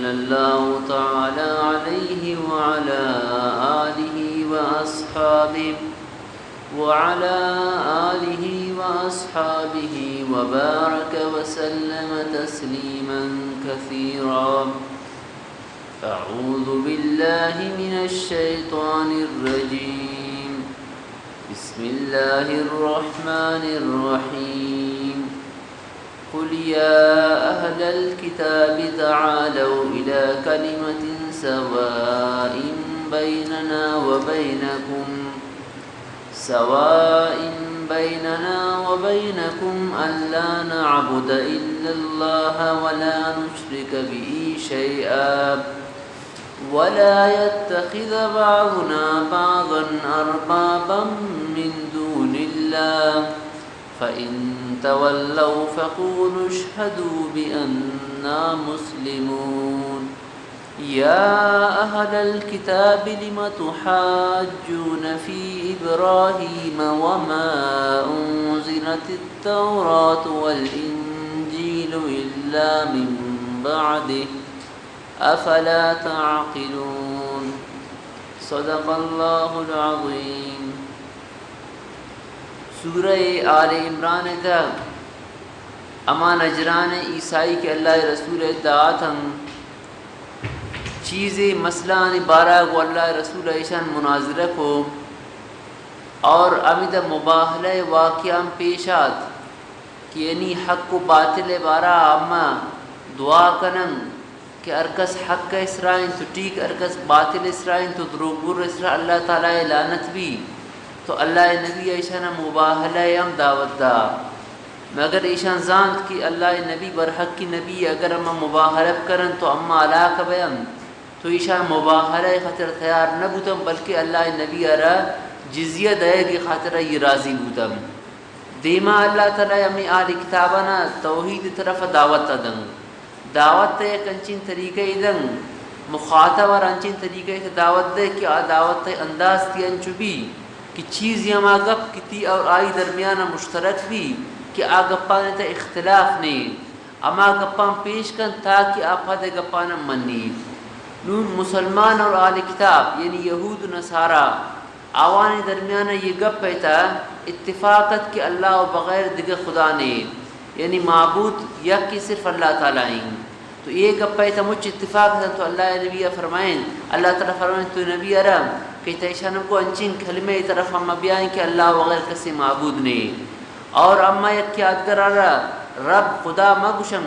صلی اللہ تعالی علیہ وعلی آلہ وأصحابه وبارك وسلم تسليما كثيرا. أعوذ بالله من الشيطان الرجيم. بسم الله الرحمن الرحيم. قل يا أهل الكتاب تعالوا إلى كلمة سواء بيننا وبينكم ألا نعبد إلا الله ولا نشرك به شيئا ولا يتخذ بعضنا بعضا أربابا من دون الله فإن تولوا فقولوا اشهدوا بأننا مسلمون. يا أهل الكتاب لم تحاجون في إبراهيم وما أنزلت التوراة والإنجيل إلا من بعده أفلا تعقلون. صدق الله العظيم. سورہ آل عمران دا اما نجران عیسائی کے اللہ رسول دعات ہم چیزیں مسئلہ بارہ کو اللہ رسول ایشان مناظرہ کو اور امید مباہلہ واقعہ پیشات کہ یعنی حق و باطل بارہ اما دعا کنن کہ ارکس حق کا اسرائن تو ٹھیک ارکس باطل اسرائن تو دروگر اسرائن اللہ تعالیٰ لعنت بھی تو اللہ نبی ایشان مباہلہ ہم دعوت دا مگر ایشان زانت کہ اللہ نبی برحق کی نبی اگر اما مباہلہ کرن تو اما علاقہ بیم تو ایشان مباہلہ خاطر تیار نہ بودم بلکہ اللہ نبی ارہ جزیہ دے کی خاطر یہ راضی بودم. دیما اللہ تعالی ہمیں آل کتابنا توحید طرف دعوت دن دعوت ایک انچین طریقے دن مخاطب اور انچین طریقے دعوت دے کہ دعوت انداز تی انچبی کہ چیز یما گپ کتی اور آئی درمیان مشترک بھی کہ آ گپانے تا اختلاف نہیں اما گپان پیش کن تاکہ آپ دے گپانا منی. نون مسلمان اور آل کتاب یعنی یہود و نصارہ آوانی درمیان یہ گپ پیتا اتفاقت کہ اللہ و بغیر دیگر خدا نے یعنی معبود یک کی صرف اللہ تعالیٰ ہیں. تو یہ گپ پیتا مجھ اتفاق ہے تو اللہ نبی فرمائیں اللہ تعالیٰ فرمائیں تو نبی ارم کہ تیشانم کو انچین کلمہ طرف ہم بیائیں کہ اللہ و غیر کسی معبود نے اور اما یک کی آدگر رب خدا مگوشن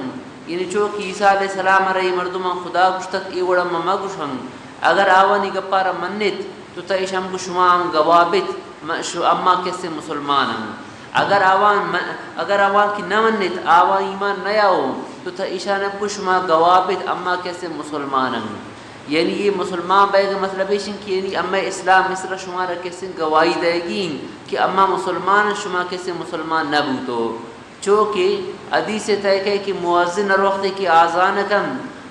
یعنی چوک عیسیٰ علیہ السلام رہی مردمان خدا گشتت ایوڑا مگوشن اگر آوانی گپارا منت تو تیشم کو شما ہم گوابت اما کسی مسلمان ہم اگر آوان کی نہ منت آوان ایمان نیا ہو تو تیشان کو شما گوابت اما کسی مسلمان ہم یعنی یہ مسلمان بیگ مطلب ایشن کہ یعنی اما اسلام مصر شمارا کسی گواہی دے گی کہ اما مسلمان شما کسی مسلمان نہ بوتو چونکہ حدیث طے کہ مؤذن وقت کی آذان کم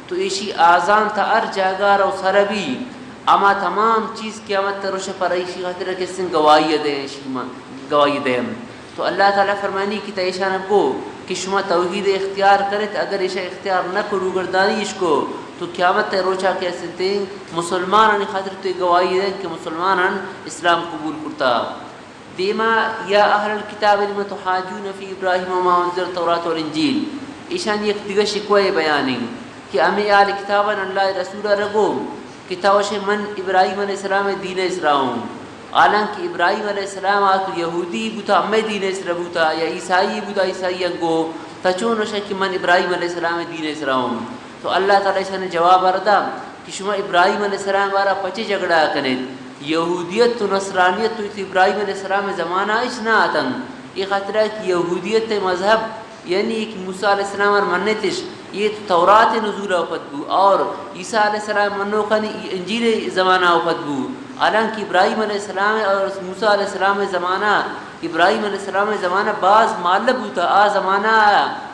تو ایشی آذان تا ار جاگار و سربی اما تمام چیز قیامت تروش پر ایشی خاطر کسی گواہی دیں تو اللہ تعالیٰ فرمانی کی تیشان کو کہ شما توحید اختیار کرت اگر ایشا اختیار نہ کرو گردانیش کو تو قیامت روچا کیسے دیں مسلمان خاطر تو گواہی دیں کہ مسلمان اسلام قبول کرتا. دیما یا اہل الکتاب لم تحاجون فی ابراہیم وما انزل التوراۃ والانجیل ایشان یک دیگر شکوہ بیانی کہ ہمیں آل کتابن اللہ رسول رگو کہ توش من ابراہیم علیہ السلام دین اسلام حالانکہ ابراہیم علیہ السلام آتو یہودی بوتا ہمیں دین اسلام بوتا یا عیسائی بوتا عیسائی انگو تچون شک من ابراہیم علیہ السلام دین اسلام تو اللہ تعالیٰ نے جواب اردہ کہ شما ابراہیم علیہ السلام وارا پچے جھگڑا کنید یہودیت تو نصرانیت تو ابراہیم علیہ السلام زمانہ اس نہ آتن یہ خاطر ہے کہ یہودیت مذہب یعنی ایک موسیٰ علیہ السلام اور منتش یہ تورات نزول اوپت بو اور عیسیٰ علیہ السلام منو خانی انجیل زمانہ اوپت بو حالانکہ ابراہیم علیہ السلام اور موسیٰ علیہ السلام زمانہ ابراہیم علیہ السلام زمانہ بعض مالب ہوتا زمانہ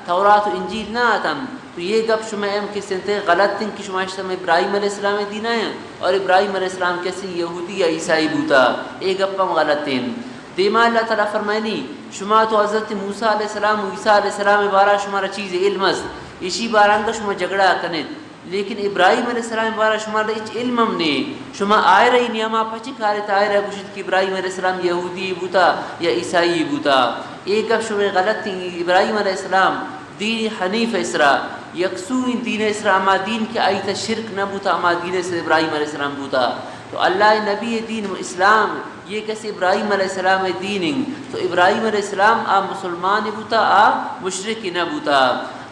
تورات و انجیل نہ آتم تو یہ گپ شما ایم کے سنتے غلط تن کہ شما اشتم ابراہیم علیہ السلام دینہ ہیں اور ابراہیم علیہ السلام کیسے یہودی یا عیسائی بوتا یہ گپ ہم غلط تن. دیما اللہ تعالیٰ فرمائنی شما تو حضرت موسیٰ علیہ السلام و عیسیٰ علیہ السلام بارہ شمارا چیز علم است اسی باران کا شما جھگڑا کنید لیکن ابراہیم علیہ السلام بارا شما رچ علم ہم نے شما آئے رہی نیاما پچی کارت آئے رہا گوشت کہ ابراہیم علیہ السلام یہودی بوتا یا عیسائی بوتا. ایک اب شما غلط تھی. ابراہیم علیہ السلام دین حنیف اسرا یکسوئی دین اسرا اما دین کے آئی تا شرک نہ بوتا اما دین سے ابراہیم علیہ السلام بوتا. تو اللہ نبی دین اسلام یہ کیسے ابراہیم علیہ السلام دین تو ابراہیم علیہ السلام آ مسلمان بوتا آ مشرک نہ بوتا.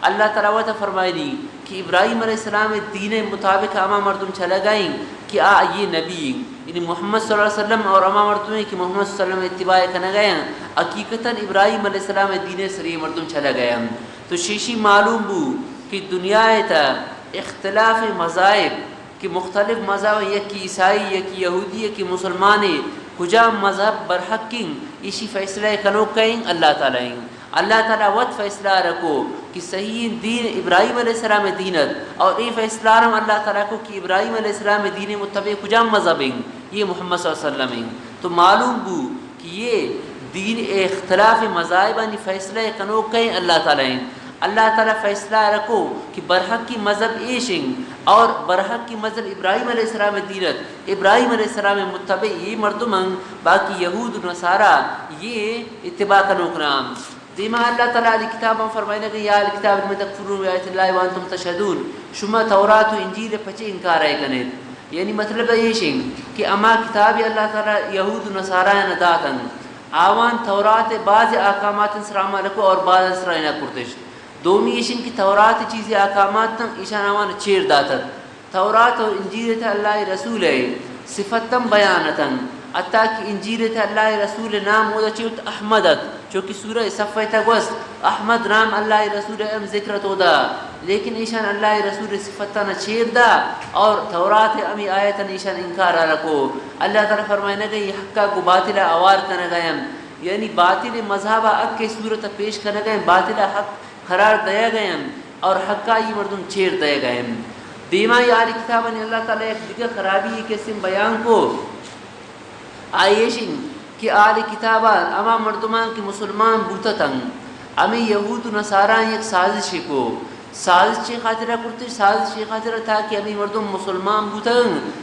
اللہ تعالیٰ وعدہ فرمائنی کہ ابراہیم علیہ السلام دین مطابق اما مردم چلا گئیں کہ آ یہ نبی یعنی محمد صلی اللہ علیہ وسلم اور اما مردم کہ محمد صلی اللہ علیہ وسلم اتباع کرنا گئے حقیقتاً ابراہیم علیہ السلام دین سری مردم چلا گئے. تو شیشی معلوم بو کہ دنیا تا اختلاف مذاہب کہ مختلف مذہب یکی عیسائی یکی یہودی یکی مسلمان کجا مذہب برحقیں اسی فیصلہ کنو کہیں اللہ تعالیٰ ہیں. اللہ تعالیٰ وقت فیصلہ رکھو کہ صحیح دین ابراہیم علیہ السلام دینت اور یہ فیصلہ رہا اللہ تعالیٰ کو کہ ابراہیم علیہ السلام دین متبع کجا مذہب ہیں یہ محمد صلی اللہ علیہ وسلم ہیں. تو معلوم بو کہ یہ دین اختلاف مذاہبانی فیصلہ کنو کہیں اللہ تعالیٰ ہیں. اللہ تعالیٰ فیصلہ رکھو کہ برحق کی مذہب ایشنگ اور برحق کی مذہب ابراہیم علیہ السلام دینت ابراہیم علیہ السلام متبع یہ مردمن باقی یہود نصارہ یہ اتباع کنو کنام. دیما اللہ تعالیٰ علی کتاب ہم فرمائنے کہ یا علی کتاب میں تکفرون بیایت اللہ وانتم تشہدون شما تورات و انجیل پچے انکار ہے کنید. یعنی مطلب یہ شنگ کہ اما کتاب اللہ تعالیٰ یہود نصارہ نداتن آوان تورات بعض احکامات سرامہ رکھو اور بعض سرائنہ کرتش. دومی ایشن کی تورات چیزیں احکامات تم ایشان آوان چیر داتت. تورات و انجیل تا اللہ رسول ہے صفتم بیانتن اتا کہ انجیل تا اللہ رسول نام ہوتا چیوت احمدت چونکہ سورہ صفحہ تگوست احمد نام اللہ رسول ام ذکرت ہوتا لیکن ایشان اللہ رسول صفتہ نہ چیر دا اور تورات امی آیتا ایشان انکار رکھو. اللہ تعالیٰ فرمائنے کہ یہ حقہ کو باطلہ آوار کرنے گئے یعنی باطل مذہبہ اک کے صورت پیش کرنے گئے باطلہ حق قرار دیا گئے اور حقہ یہ مردم چیر دیا گئے. دیما یا علی کتابہ نے اللہ تعالیٰ ایک دیگر خرابی کے اسم بیان کو آئیشن کہ آل کتابہ اما مردمان کی مسلمان بوتتاں امی یہود و نصارہ ایک سازش کو سازش خاطرہ کرتے سازش خاطرہ تھا کہ امی مردم مسلمان بوتاں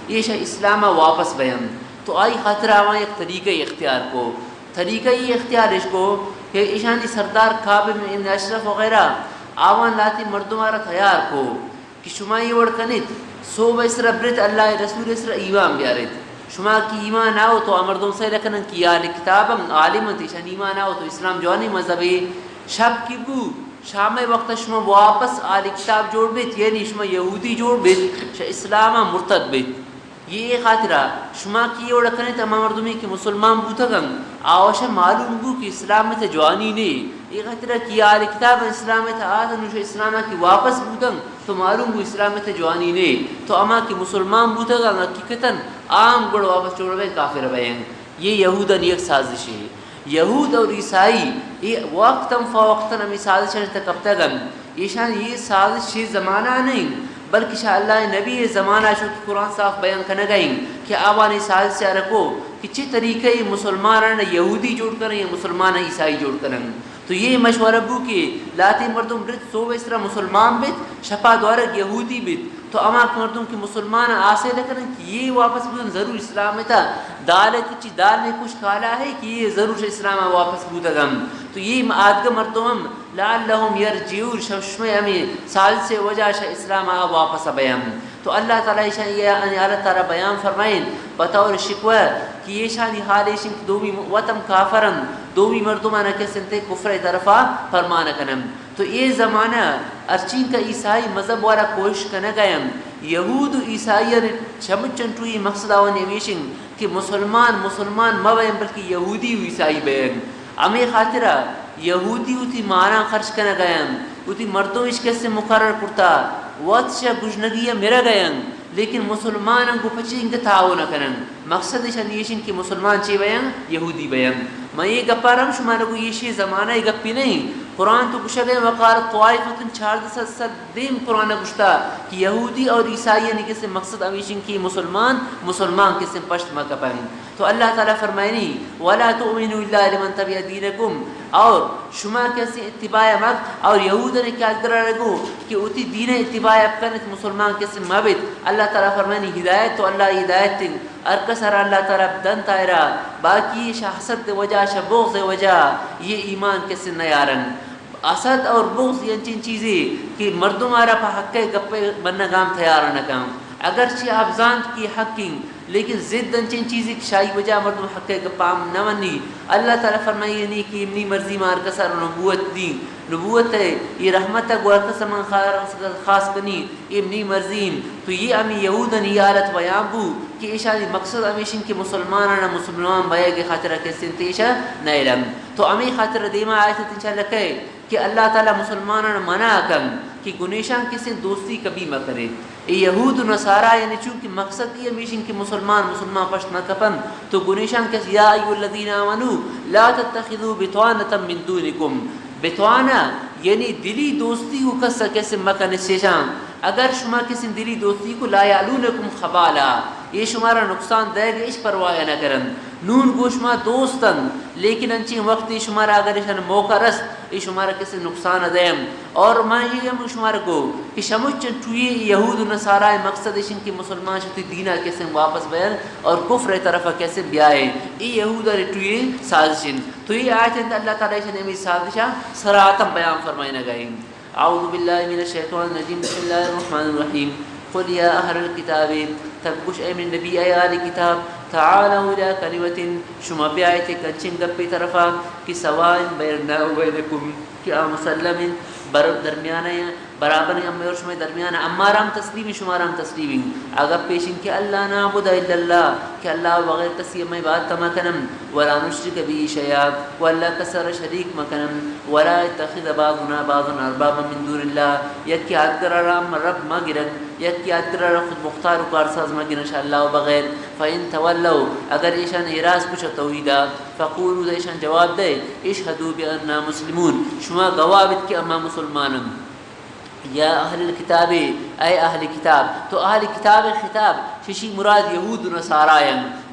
یہ شاہ اسلامہ واپس بیان. تو آئی خاطرہ آوان ایک طریقہ اختیار کو طریقہ یہ اختیار اس کو کہ ایشانی سردار کعب بن اشرف وغیرہ آوان لاتی مردمارہ تیار کو کہ شما یہ وڑکنیت سو بسر برت اللہ رسول اسر ایمان بیارت شما کی ایمان آؤ تو مردم سے رکھنن کی آل کتابم عالمت ایشان ایمان آؤ تو اسلام جوانی مذہبی شب کی بو شام وقت شما واپس آل کتاب جوڑ بیت یعنی شما یہودی جوڑ بیت اسلام مرتد بیت. یہ خاطرہ شما کی اور رکھنے تمام مردمی کہ مسلمان بوتا گن آوشا معلوم بو کہ اسلام میں جوانی نہیں یہ خاطرہ کی آل کتاب اسلام میں آدھن اسلام کی واپس بوتا تو معلوم بو اسلام میں جوانی نہیں تو اما کہ مسلمان بوتا گن حقیقتاً عام گڑ واپس چھوڑ گئے کافر بین. یہ یہودن ایک سازش ہے. یہود اور عیسائی یہ وقتاً فوقتاً ہمیں سازشیں تکبتا گن ایشان یہ سازش زمانہ نہیں بلکہ شاء اللہ نبی زمانہ شو کہ قرآن صاف بیان کرنے گئیں کہ آوانی سازش سے رکھو کہ چی طریقے مسلمان یہودی جوڑ کریں یا مسلمان عیسائی جوڑ کریں. تو یہ مشورہ بو کہ لاتی مردم برد سو اسرا مسلمان بیت شپا دوارک یہودی بیت تو اما مردم کی مسلمان آسے لکھنے کہ یہ واپس بودن ضرور اسلام میں تھا دال ہے کچھ دال میں کچھ کھالا ہے کہ یہ ضرور اسلام واپس بودا گم. تو یہ آدھگا مردم لعلہم یرجعون شمشمے ہمیں سال سے وجہ شاہ اسلام واپس بیان. تو اللہ تعالیٰ اللہ تعالیٰ بیان فرمائیں بطور شکوہ کہ یہ شانی حال ایشن کی دومی وطم کافرن دومی مردمان کسنتے کفر طرفا فرمانا کنم. تو یہ زمانہ ارچین کا عیسائی مذہب والا کوشش کرنا گئے یہود و عیسائی چمچن ٹوئی مقصد آوانی ہمیشن کہ مسلمان مبین بلکہ یہودی و عیسائی بین. امی خاطرہ یہودی ہوتی مانا خرچ کرنا گئے ہوتی مردوں اس کے سے مقرر کرتا وقت شا گجنگیہ میرا گئے لیکن مسلمان کو پچھے ان کا تعاون کرن مقصد شنیشن کہ مسلمان چی بیان یہودی بیان. میں یہ گپا رہا ہوں شمارا کو یہ شی زمانہ یہ گپی نہیں قرآن تو گشا گئے وقارت طوائفتن 400 دیم قرآن گشتا کہ یہودی اور عیسائی یعنی کسی مقصد امیشن کی مسلمان کسی پشت مکہ پہن. تو اللہ تعالیٰ فرمائنی وَلَا تُؤْمِنُوا إِلَّا لِمَنْ تَبِعَ دِينَكُمْ اور شما کسی اتباع مک اور یہودن کیا درا رگو کہ اتی دین اتباع کنت مسلمان کسی مبت اللہ تعالی فرمانی ہدایت تو اللہ ہدایت تن ارکسر اللہ تعالی دن تائرہ باقی حسد وجہ بغض وجہ یہ ایمان کسی نیارن اسد اور بغض یہ چین چیزیں کہ مردم آرہ پا حق گپے بننا گام تیار نکام اگرچہ آپ زانت کی حقیں لیکن ضد انچین چیزیں شاہی وجہ مردم حق گپام نونی اللہ تعالیٰ فرمائی نہیں کہ امنی مرضی مار کسر نبوت دی نبوت ہے یہ رحمت گوار قسم خاص کنی امنی مرضیم تو یہ امی یہودن یارت ویام بو کہ اشاری مقصد امیشن کہ مسلمان بھائی کے خاطرہ کسی انتیشہ نیلم تو امی خاطر دیما آیت انشاءاللہ کہے کہ اللہ تعالیٰ مسلمانوں منع کم کہ گنیشان کسی دوستی کبھی مہ کرے یہود و نصارہ یعنی چونکہ مقصد یہ میشن کہ مسلمان پشت نہ کپن تو گنیشان کسی یا ایو الذین آمنو لا تتخذوا بطوانتا من دونکم بطوانا یعنی دلی دوستی کو کس کیسے مکن شیشان اگر شما کسی دلی دوستی کو لا یعلونکم خبالا یہ شمارا نقصان دے گا اس پرواہ نہ کرن نون گو شما دوستن لیکن انچین وقتی شمارا اگر اشان موقع رست یہ شمارا کسی نقصان دیم اور میں یہ ہم شمارا کو کہ شموچن چوئی یہود و نصارہ مقصد اشن کی مسلمان شتی دینہ کیسے واپس بیان اور کفر طرف کیسے بیائے یہ یہود اور چوئی سازشن تو یہ آیت اندر اللہ تعالیٰ اشن امی سازشہ سراعتم بیان فرمائنا گئیں اعوذ باللہ من الشیطان الرجیم بسم اللہ الرحمن الرحیم قل یا اہل الکتاب تبکش اے من نبی اے آل کتاب تعالوا الى کلمت شما بیائیت کنچن گپی طرفا کی سوائن بیرنا و بینکم کیا مسلم درمیان برابر امی اور شما درمیان امارام تسلیمی شمارام تسلیمی اگر پیشن کہ اللہ نعبد الا اللہ کہ اللہ بغیر کسی امی بات تمکنم ولا نشرک بھی شیعہ و اللہ کسر شریک مکنم ولا اتخذ بعضنا بعضا اربابا من دون اللہ یکی عدگر رام رب مگرن یکی عدگر خود مختار و کارساز مگرن شاءاللہ بغیر فإن تولوا اگر ایشان اعراض پوچھا توحیدہ فقولوا ایشان جواب دے اشہدوا بأننا مسلمون شما گوابت کہ اما مسلمانم یا اہل الکتاب اے اہل کتاب تو اہل کتاب خطاب ششی مراد یہود و نصارہ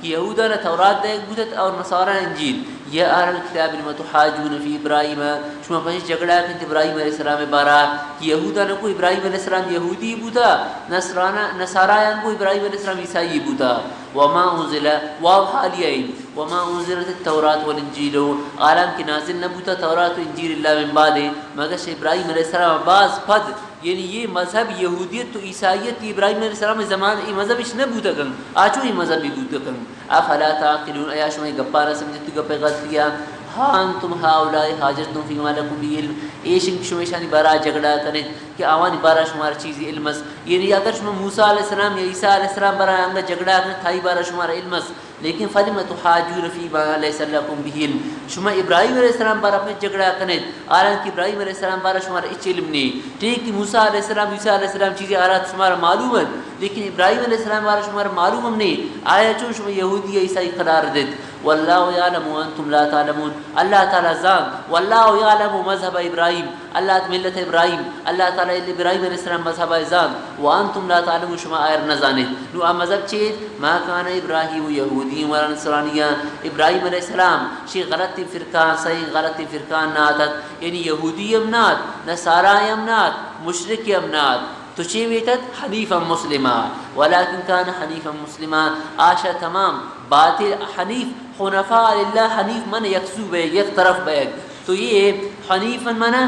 کہ یہودہ نے تورات دے گودت اور نصارہ انجیل یا اہل الکتاب لما تحاجون فی ابراہیم شما پہنچ جگڑا کہ ابراہیم علیہ السلام بارا کہ یہودہ نے کو ابراہیم علیہ السلام یہودی بوتا نصارہ کو ابراہیم علیہ السلام عیسائی بوتا وما انزل واو حالیین وما انزلت التورات والانجیل عالم کی نازل نبوتا تورات و انجیل اللہ من بعد مگر ابراہیم علیہ السلام باز پد یعنی یہ مذہب یہودیت تو عیسائیت ابراہیم علیہ السلام زمان یہ مذہب اس نہ بوتا کن آچو یہ مذہب بھی بوتا کن افلا تعقلون ایا شما گپارا سمجھتی گپے غلط کیا ہاں انتم ہاؤلائی حاجتم فیما لکم بھی علم ایشن شمیشانی بارا جگڑا کریں کہ آوانی بارا شمار چیزی علمس یعنی اگر شما موسیٰ علیہ السلام یا عیسیٰ علیہ السلام بارا انگا جگڑا کریں تھائی بارا شمار علمس لیکن فلم تحاجون فیما لیس لکم بھی علم شما ابراہیم علیہ السلام بارا اپنے جگڑا کریں آران کہ ابراہیم علیہ السلام بارا شمار اچ علم نہیں ٹھیک کہ موسیٰ علیہ السلام عیسیٰ علیہ السلام چیزیں آرات شمار معلوم ہے لیکن ابراہیم علیہ السلام بارا شمار معلوم ہم نہیں آیا چون شما یہودی یا عیسائی قرار دیت واللہ یعلم وانتم لا تعلمون اللہ تعالی زان واللہ یعلم مذہب ابراہیم اللہ ملت ابراہیم اللہ تعالی ابراہیم علیہ السلام مذہب زان وانتم لا تعلمون شما آئر نزانت نو مذہب چیز ما کان ابراہیم یہودی ولا نصرانیہ ابراہیم علیہ السلام شی غلطی فرقان صحیح غلطی فرقان ناتت یعنی یہودی امنات نصارہ امنات مشرک امنات تو چی ویتت حنیفا مسلمہ ولیکن کان حنیفا مسلمہ آشا تمام باطل حنیف حنفاء للہ حنیف من یکسو بیگ یک طرف بیگ تو یہ حنیفا منا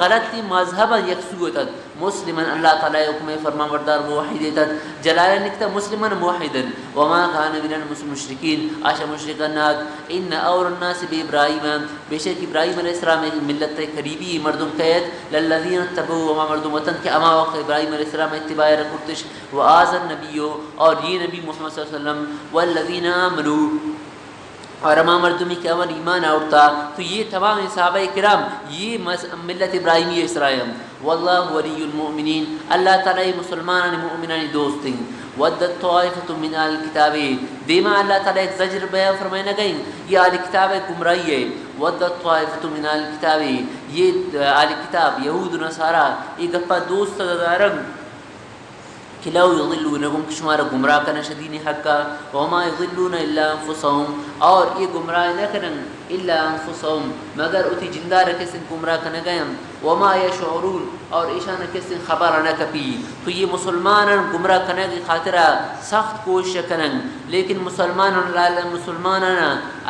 غلطی مذہبا یکسوتت مسلمن اللہ تعالی حکم فرما بردار موحدتت جلالہ نکتا مسلمن موحدن وما کان من المشرکین آشا مشرکانات ان اور الناس بابراہیم بے شک ابراہیم علیہ السلام ملت قریبی مردم قید للذین اتبعوا وما مردم وطن کہ اما وقت ابراہیم علیہ السلام اتباع رکھتش وآذن نبیو اور یہ نبی محمد صلی اللہ علیہ وسلم والذین آمنوا اور اما مردمی کے اول ایمان آورتا تو یہ تمام صحابہ کرام یہ ملت ابراہیمی اسرائیم واللہ ولی المؤمنین اللہ تعالی مسلمان مؤمنان دوست ہیں ودت طائفۃ من الکتاب دیما اللہ تعالی ایک زجر بیان فرمائنا گئیں یہ اہل کتاب گمراہی ہے ودت طائفۃ من الکتاب یہ اہل کتاب یہود و نصارہ یہ گپا دوست دارن کہ لو یضلونکم کہ شمارا گمراہ کرنا شدین حقا وما یضلون الا انفسهم اور یہ گمراہ نہ کرن الا انفسهم مگر اتی جندہ رکھے سن گمراہ کرنے گئم وما یشعرون اور ایشان رکھے سن خبر نہ کپی. تو یہ مسلمان گمراہ کرنے کی خاطرہ سخت کوشش کرن لیکن مسلمان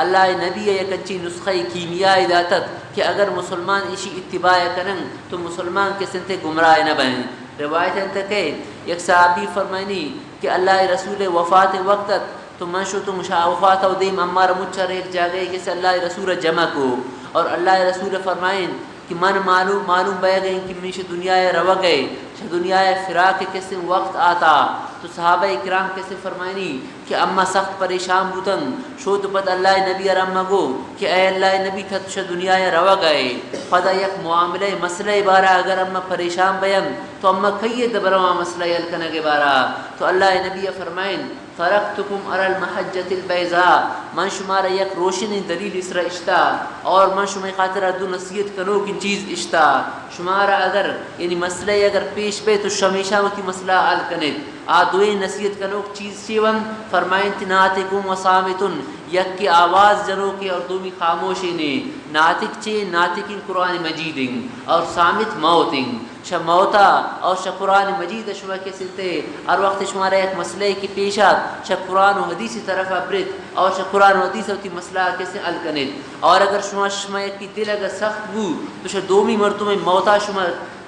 اللہ نبی یک اچھی نسخہ کیمیائی داتت کہ اگر مسلمان اسی اتباع کرن تو مسلمان کے سنتے گمراہ نہ بنیں. روایت انت کہ ایک صحابی فرمائنی کہ اللہ رسول وفات وقتت تو منشو تو وفات و دیم امار مچھر ایک جاگے کہ اللہ رسول جمع کو اور اللہ رسول فرمائن کہ من معلوم بے گئے کہ میش دنیا رو گئے دنیا فراق کس وقت آتا. تو صحابہ کرام کیسے فرمائنی کہ اما سخت پریشان بوتن شو تو پتہ اللہ نبی ارم گو کہ اے اللہ نبی تھا دنیا رو گئے پتہ یک معاملے مسئلہ بارہ اگر اما پریشان بیم تو اما کئیے دبروا مسئلہ یلکن کے بارہ. تو اللہ نبی فرمائن ترکتکم علی المحجۃ البیضاء من شمارا یک روشن دلیل اسرا اشتا اور من شما خاطر دو نصیحت کنو کی چیز اشتا شمارا اگر یعنی مسئلہ اگر پیش پہ تو شمیشہ ہوتی مسئلہ حل کنید دوئے نصیحت کنو چیز چیون فرمائن ناتکم و صامتن یک کی آواز جنو کی اور دومی خاموشی نے ناتک چے ناتکین قرآن مجیدیں اور صامت موتیں شا موتا اور شا قرآن مجید شما کے سلتے اور وقت شمارا ایک مسئلے کی پیشات شا قرآن و حدیث طرف ابرت اور شا قرآن و حدیث ہوتی مسئلہ کیسے حل کنید اور اگر شما ایک کی دل اگر سخت بو تو شا دومی مرتبہ موتا شما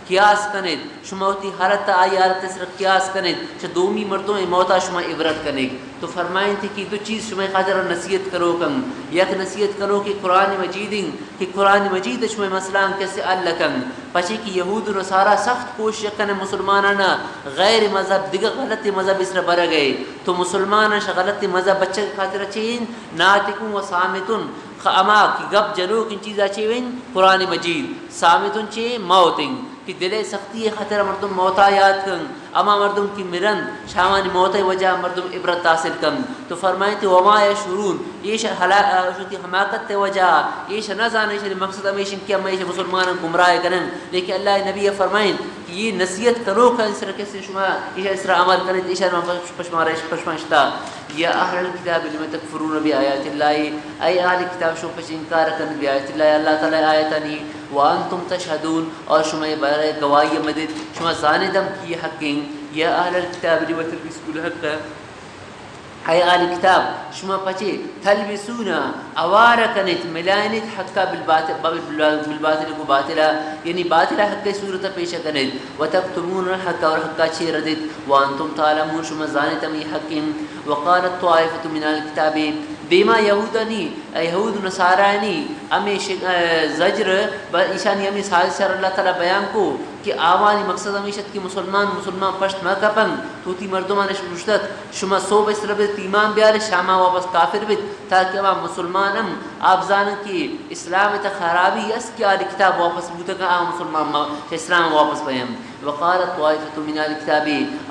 قیاس کنید شما ہوتی حالت آئی حالت اس رکھ قیاس کنید شا دومی مرتبہ موتا شما عبرت کنید. تو فرمائیں تھی کہ دو چیز شما خاطر نصیحت کرو کم یک نصیحت کرو کہ قرآن مجیدیں کہ قرآن مجید شما مسئلہ کیسے حل کن پچھے کہ یہود و نصارہ سخت کوشش کن مسلمانانا غیر مذہب دیگر غلط مذہب اس بر گئے تو مسلمان غلط مذہب بچے خاطر چین ناتکم و صامتن اما کی گپ جنو کن چیزا چیوین قرآن مجید صامتن چے موتیں کہ دل سختی خطر مردم موتا یاد کن اما مردم کی مرن شامان موت وجہ مردم عبرت حاصل کن. تو فرمائیں تھے وما یشعرون یہ حماقت وجہ یہ نہ جانے مقصد ہمیشن کہ ہمیشہ مسلمان گمراہ کرن لیکن اللہ نبی فرمائیں کہ یہ نصیحت کرو کہ اس طرح کیسے شما اس طرح عمل کریں اشارہ پشماشتا یا اہل الکتاب لم تکفرون بآیات اللہ اے اہل کتاب شو پش انکار کرن بآیات اللہ اللہ تعالی آیتانی وانتم تشهدون اور شما برائے گواہی مدد شما زاندم کی حقیں یا اہل الکتاب لم تلبسون الحق اے اہل کتاب شما پچے تلبسونا اوار کنت ملائنت حقا بالباطل کو باطلا یعنی باطلا حق کی صورت پیش کنت وتکتمون الحق اور حقا چھ ردت وانتم تعلمون شما زانتم حقیں. وقالت طائفة من الكتاب دیما یہودانی یہود نصارانی امی زجر ایشانی امی سازشار اللہ تعالی بیان کو کہ آوانی مقصد ہمیشت کی مسلمان پشت مہ کپن توتی مردمان مشتت شما سو بسر بیت ایمان بیار شاما واپس کافر بیت تاکہ وہ مسلمانم آپ زانن کی اسلام تا خرابی اس کی آل کتاب واپس بوتا کہ مسلمان اسلام واپس بیان. وقالت طائفة من الكتاب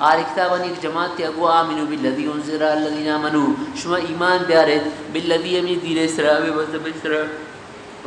آل کتابانی جماعت اگو آمنوا بالذی انزل الذین آمنوا شما ایمان بیارت بالذی امید دین اسرائیل وزب اسرائیل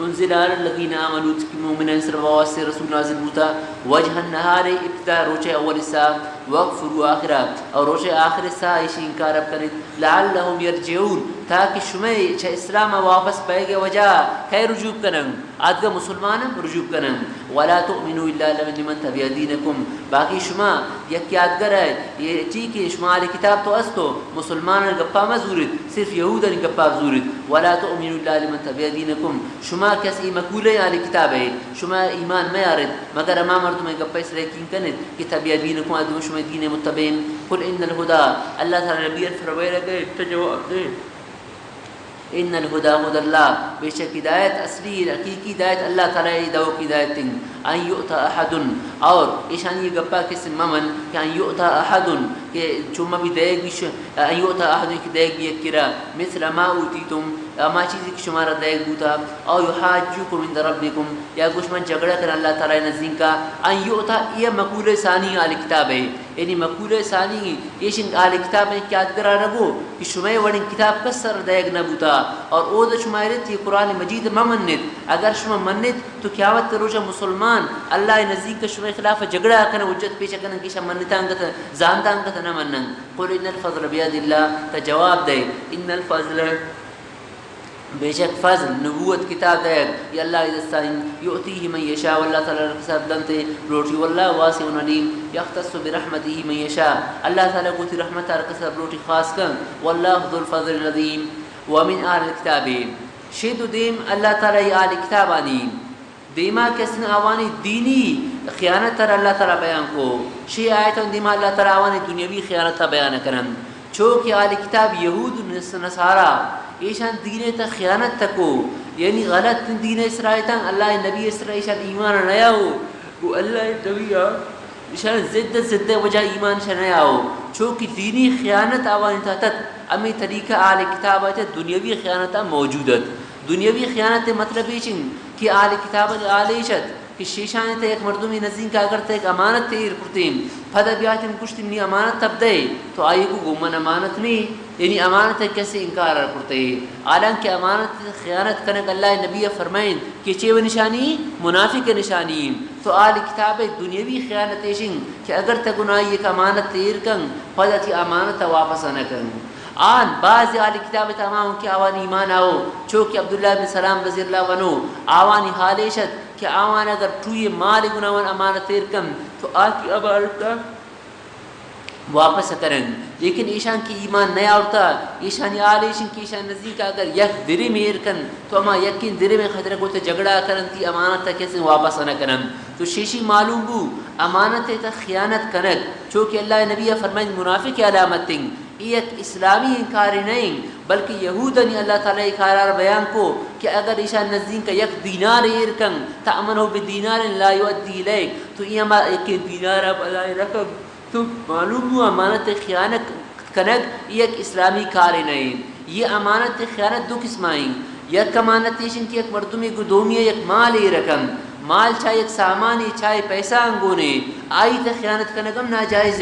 انزل الذین آمنوا مومنان اسرائیل واسطے رسول نازل ہوتا وجہ النہار ابتدا روچے اول سا وقفروا آخرہ اور روچے آخر سا ایشی انکار اب کرت لعلہم یرجعون تاکہ شما اسلام واپس پائے گے وجہ ہے رجوع کنن آدھگا مسلمان رجوع کنن. ولا تؤمنوا الا لمن تبع دینکم باقی شما یک یادگر ہے یہ چی کہ شما علی کتاب تو استو مسلمان گپا مزورت صرف یہود ان گپا زورت. ولا تؤمنوا الا لمن تبع دینکم شما کسی مقولے علی کتاب ہے شما ایمان میں آرد مگر اما مردم گپا اس لیکن کنت کہ تبع دینکم ادو شما دین متبعین. قل ان الہدا اللہ تعالی نبی فرمائے گئے تجواب دے ان الہدى ہدى اللہ بے شک ہدایت اصلی حقیقی ہدایت اللہ تعالی دو کی ہدایت ان یؤتى احد اور ایشانی گپا کس ممن کہ ان یؤتى احد کہ چوما بھی دے گی ان یؤتى احد کی دے گی کرا مثل ما اوتیتم اما چیزی کہ شمارا دے گوتا او یحاجوکم عند ربکم یا کچھ من جھگڑا کر اللہ تعالی نزدیک کا ان یؤتى یہ مقول ثانی علی کتاب ہے یعنی مقولة ثاني إيشين أهل كتاب من كاتقرا نبو كشماي ورين كتاب كسر دايق نبوتا اور او دا شمایرت یہ قرآن مجید ممنت اگر شما منت تو قیامت روزہ مسلمان اللہ نزدیک کا شما خلاف جھگڑا کرنا حجت پیش کرنا کہ شما منتان کا زانتان کا نہ منن قل ان الفضل بيد الله تا جواب دے ان الفضل بے شک فضل نبوت کتاب دے یا اللہ عزتائن یؤتیہ من یشاء واللہ تعالی رکساب دنتے روٹی واللہ واسع علیم یختص برحمتہ من یشاء اللہ تعالی کو تی رحمت رکساب روٹی خاص کن واللہ ذو الفضل العظیم ومن آل الكتاب شید دیم اللہ تعالی آل کتاب آنی دیما کسن آوانی دینی خیانت تر اللہ تعالی بیان کو شی آیتوں دیما اللہ تعالی آوانی دنیاوی خیانت تا بیان کرن چونکہ آل کتاب یہود نصارا ایشان دین تا خیانت تکو یعنی غلط دین اسرائیل تا اللہ نبی اسرائیل شان ایمان نیا ہو وہ اللہ نبی شان زد وجہ ایمان شان نیا ہو چونکہ دینی خیانت آوانی تا تت امی طریقہ آل کتاب آتا دنیاوی خیانت موجودت دنیاوی خیانت مطلب ایچن کہ آل کتاب آلیشت کہ شیشان تا ایک مردمی نزدین کا اگر تا ایک امانت تیر کرتیم پھدا بیاتیم کشتیم نی امانت تب دے تو آئی کو گمن امانت نہیں یعنی امانت کیسے انکار کرتے ہیں حالانکہ امانت خیانت کرنے کا اللہ نبی فرمائیں کہ چیو نشانی منافق نشانی تو آل کتاب دنیاوی خیانت ایشن کہ اگر تا گناہی ایک امانت تیر کن پھدا تی امانت واپس نہ کن آن بعض آل کتاب تمام کی آوان ایمان آو چونکہ عبداللہ بن سلام رضی اللہ عنہ آوانی حالیشت کہ آوان اگر ٹوئی مال گناوان امانت تیر کم تو آکی امانتا واپس کریں لیکن ایشان کی ایمان نیا ہوتا ایشانی آلیشن کی ایشان نزدیک اگر یک دری میں ارکن تو اما یقین دری میں خطرہ کو جھگڑا کرن تی امانتا کیسے واپس نہ کرن تو شیشی معلوم بو امانت تا خیانت کنک چونکہ اللہ نبی فرمائیں منافق علامت تنگ ایک اسلامی انکاری نہیں بلکہ یہودنی اللہ تعالی قرار بیان کو کہ اگر ایشان نزدین کا یک دینار ارکن تأمنو بدینار لا یؤدی الیک تو یہ اما ایک دینار اب اللہ رکب تو معلوم ہوا امانت خیانت کنک ایک اسلامی کاری نہیں یہ امانت خیانت دو قسم آئیں یک امانت ایشن کی ایک مردمی گدومی یک مال رکن مال چاہے ایک سامانی چاہے پیسہ انگونے آئی تا خیانت کنگم ناجائز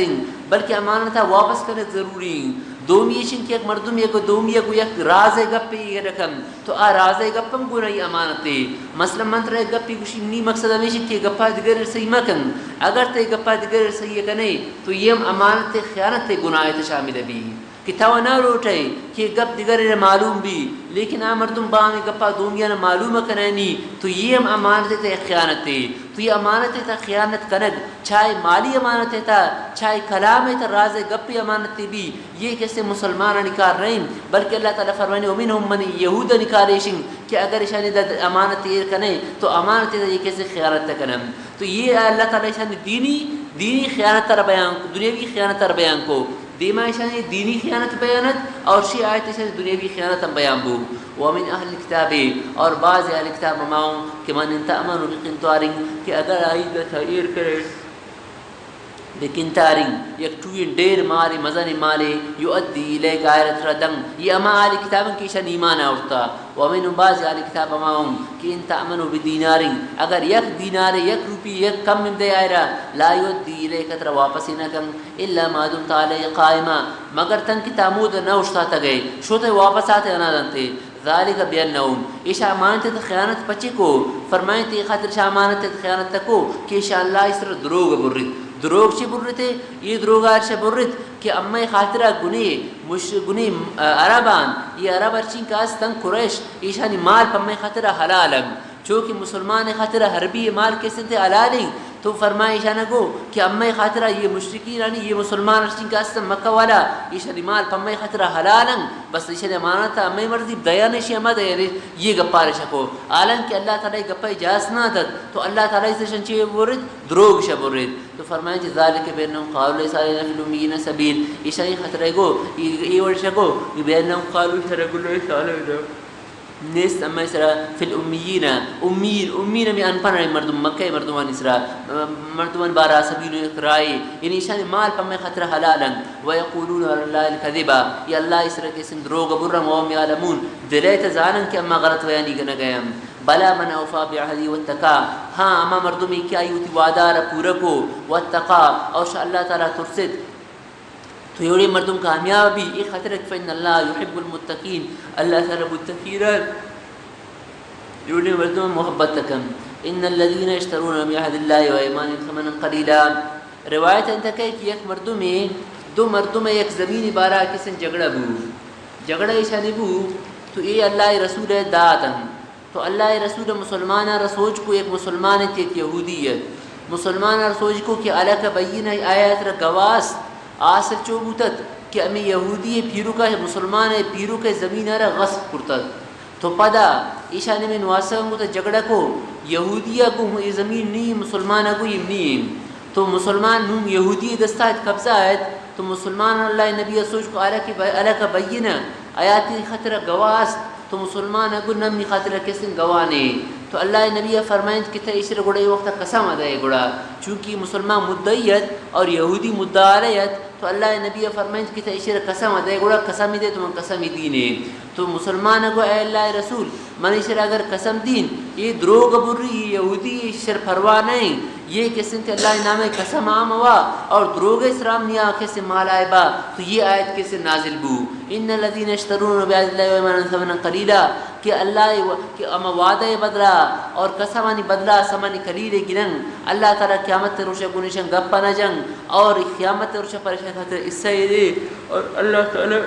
بلکہ امانتا واپس کرنے ضروری دومیشن کی ایک مردم یک دومی یک راز گپ یہ رکھم تو آ راز گپم گونا یہ امانتے مثلا منتر گپی کچھ نی مقصد ہمیشہ کہ گپا دیگر صحیح مکن اگر تے گپا دیگر صحیح کنے تو یہ امانت خیانت گناہ شامل بھی کہ تو نہ روٹے کہ گپ دیگر معلوم بھی لیکن آ مردم بامی گپا دومیاں معلوم کنینی تو یہ امانت تے خیانت تے تو یہ امانت تا خیانت کنگ چاہے مالی امانت تا چاہے کلام تا راز گپی امانت بھی یہ کیسے مسلمان نکار رہیں بلکہ اللہ تعالیٰ فرمانے ومنہم من یہود نکاریشن کہ اگر اشانی دا امانت تیر کنے تو امانت تا یہ کیسے خیانت تا کنم تو یہ اللہ تعالیٰ اشانی دینی خیانت تا بیان دنیاوی خیانت تا بیان کو دیما اشانی دینی خیانت بیانت اور شی آیت اشانی دنیاوی خیانت بیان بو ومن اہل کتاب اور بعض اہل کتاب ماؤں کہ من انتا امن بقنطارن کہ اگر آئی دا تغیر کرے بقنطارن یک ٹوین دیر مالی مزن مالی یؤدی الیک آیرت ردن یہ اما اہل کتاب کی شان ایمان آورتا ومن بعض اہل کتاب ماؤں کہ انتا امن بدینارن اگر یک دینار یک روپی یک کم من دے آئرہ لا یؤدی الیک اتر واپسی نکن الا ما دمت علی قائمہ مگر تن کی تامود نہ اشتاتا گئے شوتے واپس آتے انا دنتے ذالک بیانہم ایشا امانت خیانت پچے کو فرمائیں تی خاطر شا امانت خیانت تکو کہ ایشا اللہ اس طرح دروغ برد دروغ چی برد ہے یہ دروغ آرشا برد کہ امی خاطرہ گنی عربان یہ عرب ارچین کا استن قریش ایشانی مال پا امی خاطرہ حلالم چونکہ مسلمان خاطرہ حربی مال کیسے تھے حلالیں تو فرمائے ایشانہ کو کہ امی خاطرہ یہ مشرکین یعنی یہ مسلمان ارچین کا استن مکہ والا ایشانی مال پا امی خاطرہ حلالن بس ایشانی امانتا امی مرضی دیانشی اما دیانش یہ گپار شکو عالم کہ اللہ تعالی گپا اجاز نہ دد تو اللہ تعالی سے شنچے برد دروغ شا برد تو فرمائے جی ذالک بینہم قالوا لیس علینا فی الامیین سبیل ایشانی خطرہ کو یہ ورشا کو بینہم قالوا شرق لیس علینا نیست اما اسرا فی الامیین امین میں انپن رہے مردم مکہ مردمان اسرا مردمان بارا سبیل اقرائی یعنی شان مال پا میں خطر حلالا ویقولون اللہ الكذبا یا اللہ اسرا کے سن دروغ برم وهم یعلمون دلیت زانن کہ اما غلط بیانی گنا گیا بلا من اوفا بعہدی واتقا، ہاں اما مردمی کیا یوتی وعدہ را پورا کو، واتقا اور اللہ تعالیٰ ترسد تو یہ مردم کامیابی ایک خطر فإن اللہ یحب المتقین، اللہ تعالیٰ متقین یہ مردم محبت تکم. ان الذين يشترون بعهد الله وايمانهم ثمنا قليلا، روایت انت کہ ایک مردم دو مردم ایک زمین بارا کسن جھگڑا ایشانی بو تو یہ اللہ رسول داتن تو اللہ رسول مسلمان رسوج کو ایک مسلمان تیت یہودیت مسلمان رسوج کو کہ علاقہ بین آیات را گواس آسر چوبوتت کہ امی یہودی پیرو کا مسلمان پیرو کے زمین را غصب کرتت تو پدا ایشانی میں نواسا ہوں تو جھگڑا کو یہودیہ کو یہ زمین نہیں مسلمان کو یہ نہیں تو مسلمان نون یہودی دستات قبضہ ہے تو مسلمان اللہ نبی سوچ کو علاقہ بین آیاتی خطرہ گواس تو مسلمان اگر نمی خاطر کسن گوانے تو اللہ نبی فرمائیں کہ تھا اسر گوڑا یہ وقت قسم ادائے گوڑا چونکہ مسلمان مدعیت اور یہودی مدعاریت تو اللہ نبی فرمائیں کہ تھا اسر قسم ادائے گوڑا قسم دے تو من قسم دینے تو مسلمان اگر اے اللہ رسول من اسر اگر قسم دین یہ دروغ بری یہودی اسر پرواہ نہیں یہ کسن کہ اللہ نام قسم عام ہوا اور دروغ اسرام نیا کسن مال آئے با تو یہ آیت کسن نازل بو ان الذين يشترون بعهد الله وايمانهم ثمنا قليلا کہ اللہ کہ اما وعدہ بدلا اور قسمانی بدلا سمانی قلیل گرن اللہ تعالی قیامت روشہ گنشن گپا نہ جنگ اور قیامت روشہ پریشان خاطر اس سے دے اور اللہ تعالی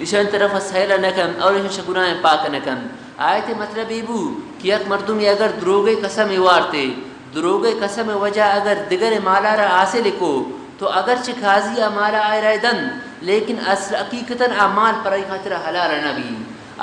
نشان طرف سہل نہ کم اور نشان گناہ پاک نہ کم. آیت مطلب یہ بو کہ ایک مردم اگر دروغ قسم وارتے دروغ قسم وجہ اگر دیگر مالا را حاصل کو تو اگرچہ قاضی مالا آئے رائے دن لیکن حقیقتاً اعمال پرائی خاطر حلال نبی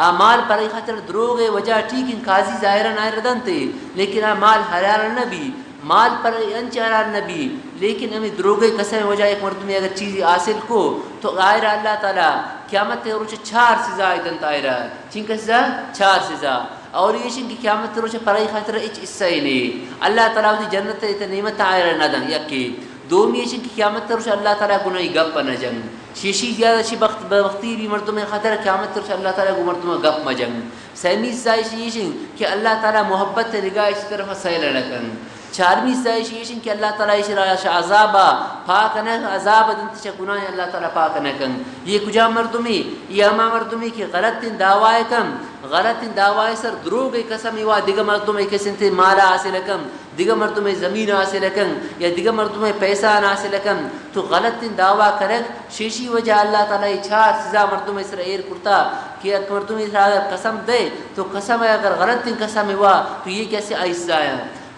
اعمال پرائی خاطر دروغ وجہ ٹھیک ان قاضی ظاہران آئے ردن تے لیکن اعمال حلال نبی مال پر انچاران نبی لیکن ہمیں دروغ قسم وجہ ایک مرد میں اگر چیزی حاصل کو تو غائر اللہ تعالیٰ قیامت روچ 4 سزا آئیدن تائرہ چین کا سزا 4 سزا اور یہ شن کی قیامت روچ پرائی خاطر اچ اس سے نہیں اللہ تعالیٰ دی جنت تے نعمت آئرہ ندن یکی دوم یہ شن کی قیامت روچ اللہ تعالیٰ گناہی گپ نہ جنگ شیشی زیادہ شی بختی بھی مردم خطر قیامت روچ اللہ تعالیٰ کو مردم گپ مجنگ سیمی سائش یہ شن کہ اللہ تعالیٰ محبت نگاہ اس طرف سیل لکن چارمی سائش یہ شن کہ اللہ تعالیٰ اشراش عذابا پاک نہ عذاب دنتش گناہ اللہ تعالیٰ پاک نہ کن یہ کجا مردمی یہ اما مردمی کہ غلط دعوائے کم غلط دعوائے سر دروغ قسم ہوا دیگر مردمی کسن تے مالا حاصل کم دیگر مردمی زمین حاصل کن یا دیگر مردمی پیسہ حاصل کن تو غلط دعویٰ کرک شیشی وجہ اللہ تعالیٰ 4 سزا مردمی سر ایر کرتا کہ ایک مردمی سر اگر قسم دے تو قسم اگر غلط قسم ہوا تو یہ کیسے آئیسا ہے.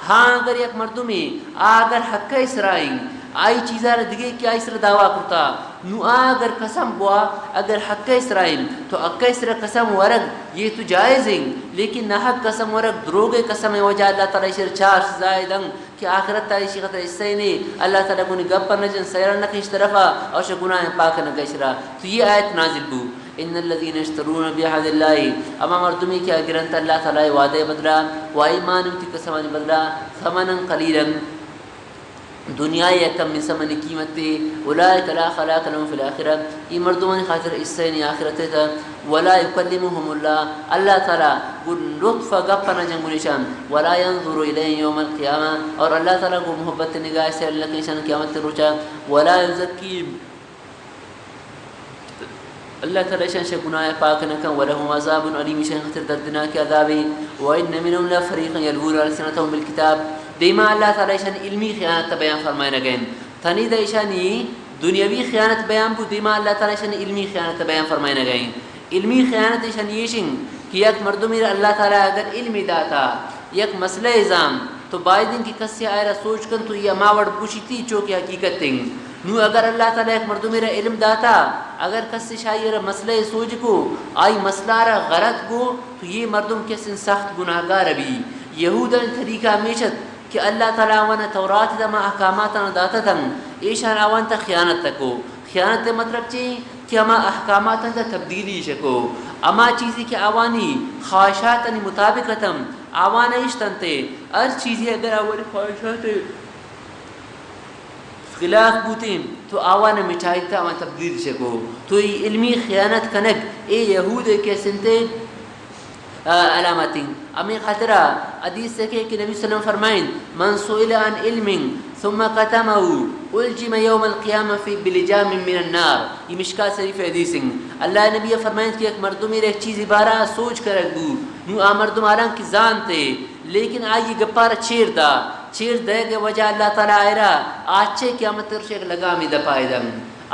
ہاں اگر ایک مردمی اگر حق اسرائیں آئی چیزہ دیگے کیا اسر دعویٰ کرتا نو اگر قسم بوا اگر حق اسرائیں تو حق اسر قسم ورگ یہ تو جائز ہیں لیکن نہ حق قسم ورگ دروغ قسم وجہ اللہ تعالیٰ اسر 4 سزائے دنگ کہ آخرت تعالی خطر اس سے نہیں اللہ تعالیٰ کو گپ پر نجن سیران نکش طرفا اور گناہ پاک نگشرا. تو یہ آیت نازل بو ان الذين يشترون بعهد الله اما مردمی کیا گرنت اللہ تعالی وعدے بدلا و ایمان تی قسمان بدلا ثمنا قلیلا دنیا یکم من ثمن قیمت اولئک لا خلاق لهم في الاخره یہ مردمان خاطر اس سے نہیں آخرت تھا ولا يكلمهم الله اللہ تعالی گن لطف گپ نہ جنگلیشان ولا ينظر الیہم یوم القیامہ اور اللہ تعالی کو محبت نگاہ سے اللہ کے شان قیامت روچا ولا یزکیہم اللہ تعالی شان سے گناہ پاک نہ کن ولہم عذاب علیم شان خطر دردناک عذاب وان منهم لفریقا یلوون السنتهم بالکتاب دیما اللہ تعالی شان علمی خیانت بیان فرمائے نہ گئے تھنی دیشانی دنیاوی خیانت بیان بو دیما اللہ تعالی شان علمی خیانت بیان فرمائے نہ گئے علمی خیانت شان یشن کہ یک مردمی اللہ تعالی اگر علم داتا یک مسئلہ ازام تو بائدن کی کسی آئرہ سوچ کن تو یہ ماوڑ پوچھی تھی چوکی حقیقت تنگ نو اگر اللہ تعالی ایک مردمی را علم داتا اگر کسی شائی را مسئلہ سوچ کو آئی مسئلہ را غلط کو تو یہ مردم کسی سخت گناہگار بھی یہودن طریقہ ہمیشت کہ اللہ تعالی آوانا تورات دا ما احکاماتانا داتا تن ایشان آوان تا خیانت تکو خیانت مطلب چاہیے کہ اما احکاماتانا تا تبدیلی شکو اما چیزی کہ آوانی خواہشاتانی مطابقتم آوانا اشتنتے ہر چیزی اگر آوانی خواہشات خلاف بوتیم تو آوانا مٹھائیتا آوانا تبدیل شکو تو یہ علمی خیانت کنک اے یہود کے سنتے علامت امی خاطرہ حدیث سے کہ نبی صلی اللہ علیہ وسلم فرمائیں من سئل عن علم ثم قتمه الجم یوم القیامہ فی بلجام من النار. یہ مشکات شریف حدیث اللہ نبی فرمائیں کہ ایک مردمی ایک چیز بارہ سوچ کر گو نو آ مردم آران کی زانتے لیکن آئی گپار چیر دے کے وجہ اللہ تعالیٰ آئرہ آچے قیامت ترشک لگامی دپائی دن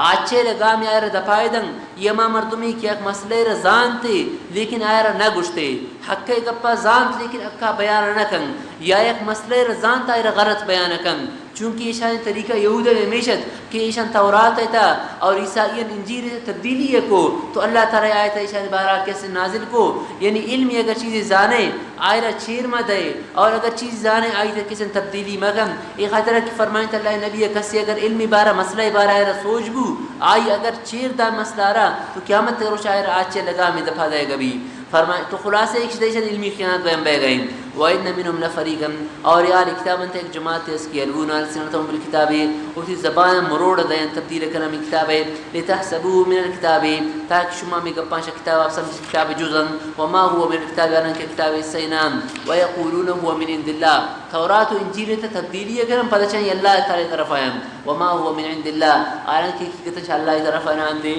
آچے لگامی آئرہ دپائی دن یہ ما مردمی کی ایک مسئلہ رہ زانتے لیکن آئرہ نہ گشتے حق گپا زانت لیکن اکا بیان نہ کن یا ایک مسئلہ رہ زانت آئرہ غلط بیان کن چونکہ ایشان طریقہ یہود میں میشت کہ ایشان تورات تھا اور عیسائیان انجیل تبدیلی ہے کو تو اللہ تعالیٰ آیت ایشان بارہ کیسے نازل کو یعنی علم اگر چیزیں زانے آئرہ چیر مہ دے اور اگر چیز زانے آئی تو کسی تبدیلی مگم ایک خاطرہ کی فرمائیں اللہ نبی کسی اگر علمی بارہ مسئلہ بارہ آئرہ سوچ بو آئی اگر چیر دا مسئلہ رہا تو قیامت تروش آئرہ آچے لگا میں دفع دے گا بھی فرمائیں تو خلاصہ ایک شدیشن علمی خیانت بہم بے گئیں وَإِنَّ مِنْهُمْ لَفَرِيقًا اور یار کتاب انتا ایک جماعت ہے اس کی الونا لسنتهم بالکتابی اسی زبان مروڑ دیں تبدیل کرم کتاب لتحسبوه من الكتاب تاکہ شما میں گپانش کتاب آپ سمجھ کتاب جزن وما هو من الكتاب آنان کے کتاب سینام وَيَقُولُونَ هُوَ مِنْ عِنْدِ اللَّهِ تورات و انجیل تا تبدیلی کرم پتہ چاہیں اللہ تعالی طرف آئیم وما هو من عند اللہ آنان کی حقیقت اللہ طرف آنان دے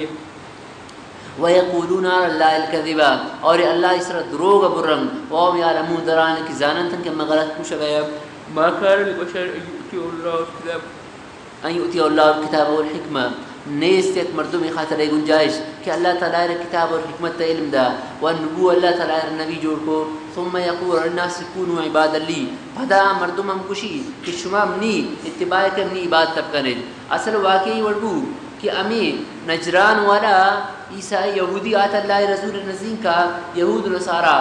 وَيَقُولُونَ عَلَى اللَّهِ الْكَذِبَ اور اللہ اس طرح دروغ برم وَهُمْ يَعْلَمُونَ دران کی زانن کہ میں غلط پوچھا گیا ما كان لبشر أن يؤتيه الله الكتاب والحکمہ نیست ایک مردم خاطر گنجائش کہ اللہ تعالیٰ نے کتاب اور حکمت تا علم دا والنبو اللہ تعالیٰ نے نبی جوڑ کو ثم یقول الناس کونوا عباد لی بدا مردم ہم کشی کہ شما منی اتباع کے منی عبادت تب کریں اصل واقعی وردو کہ امی نجران والا عیسائی یہودی آتا اللہ رسول نزین کا یہود نصارہ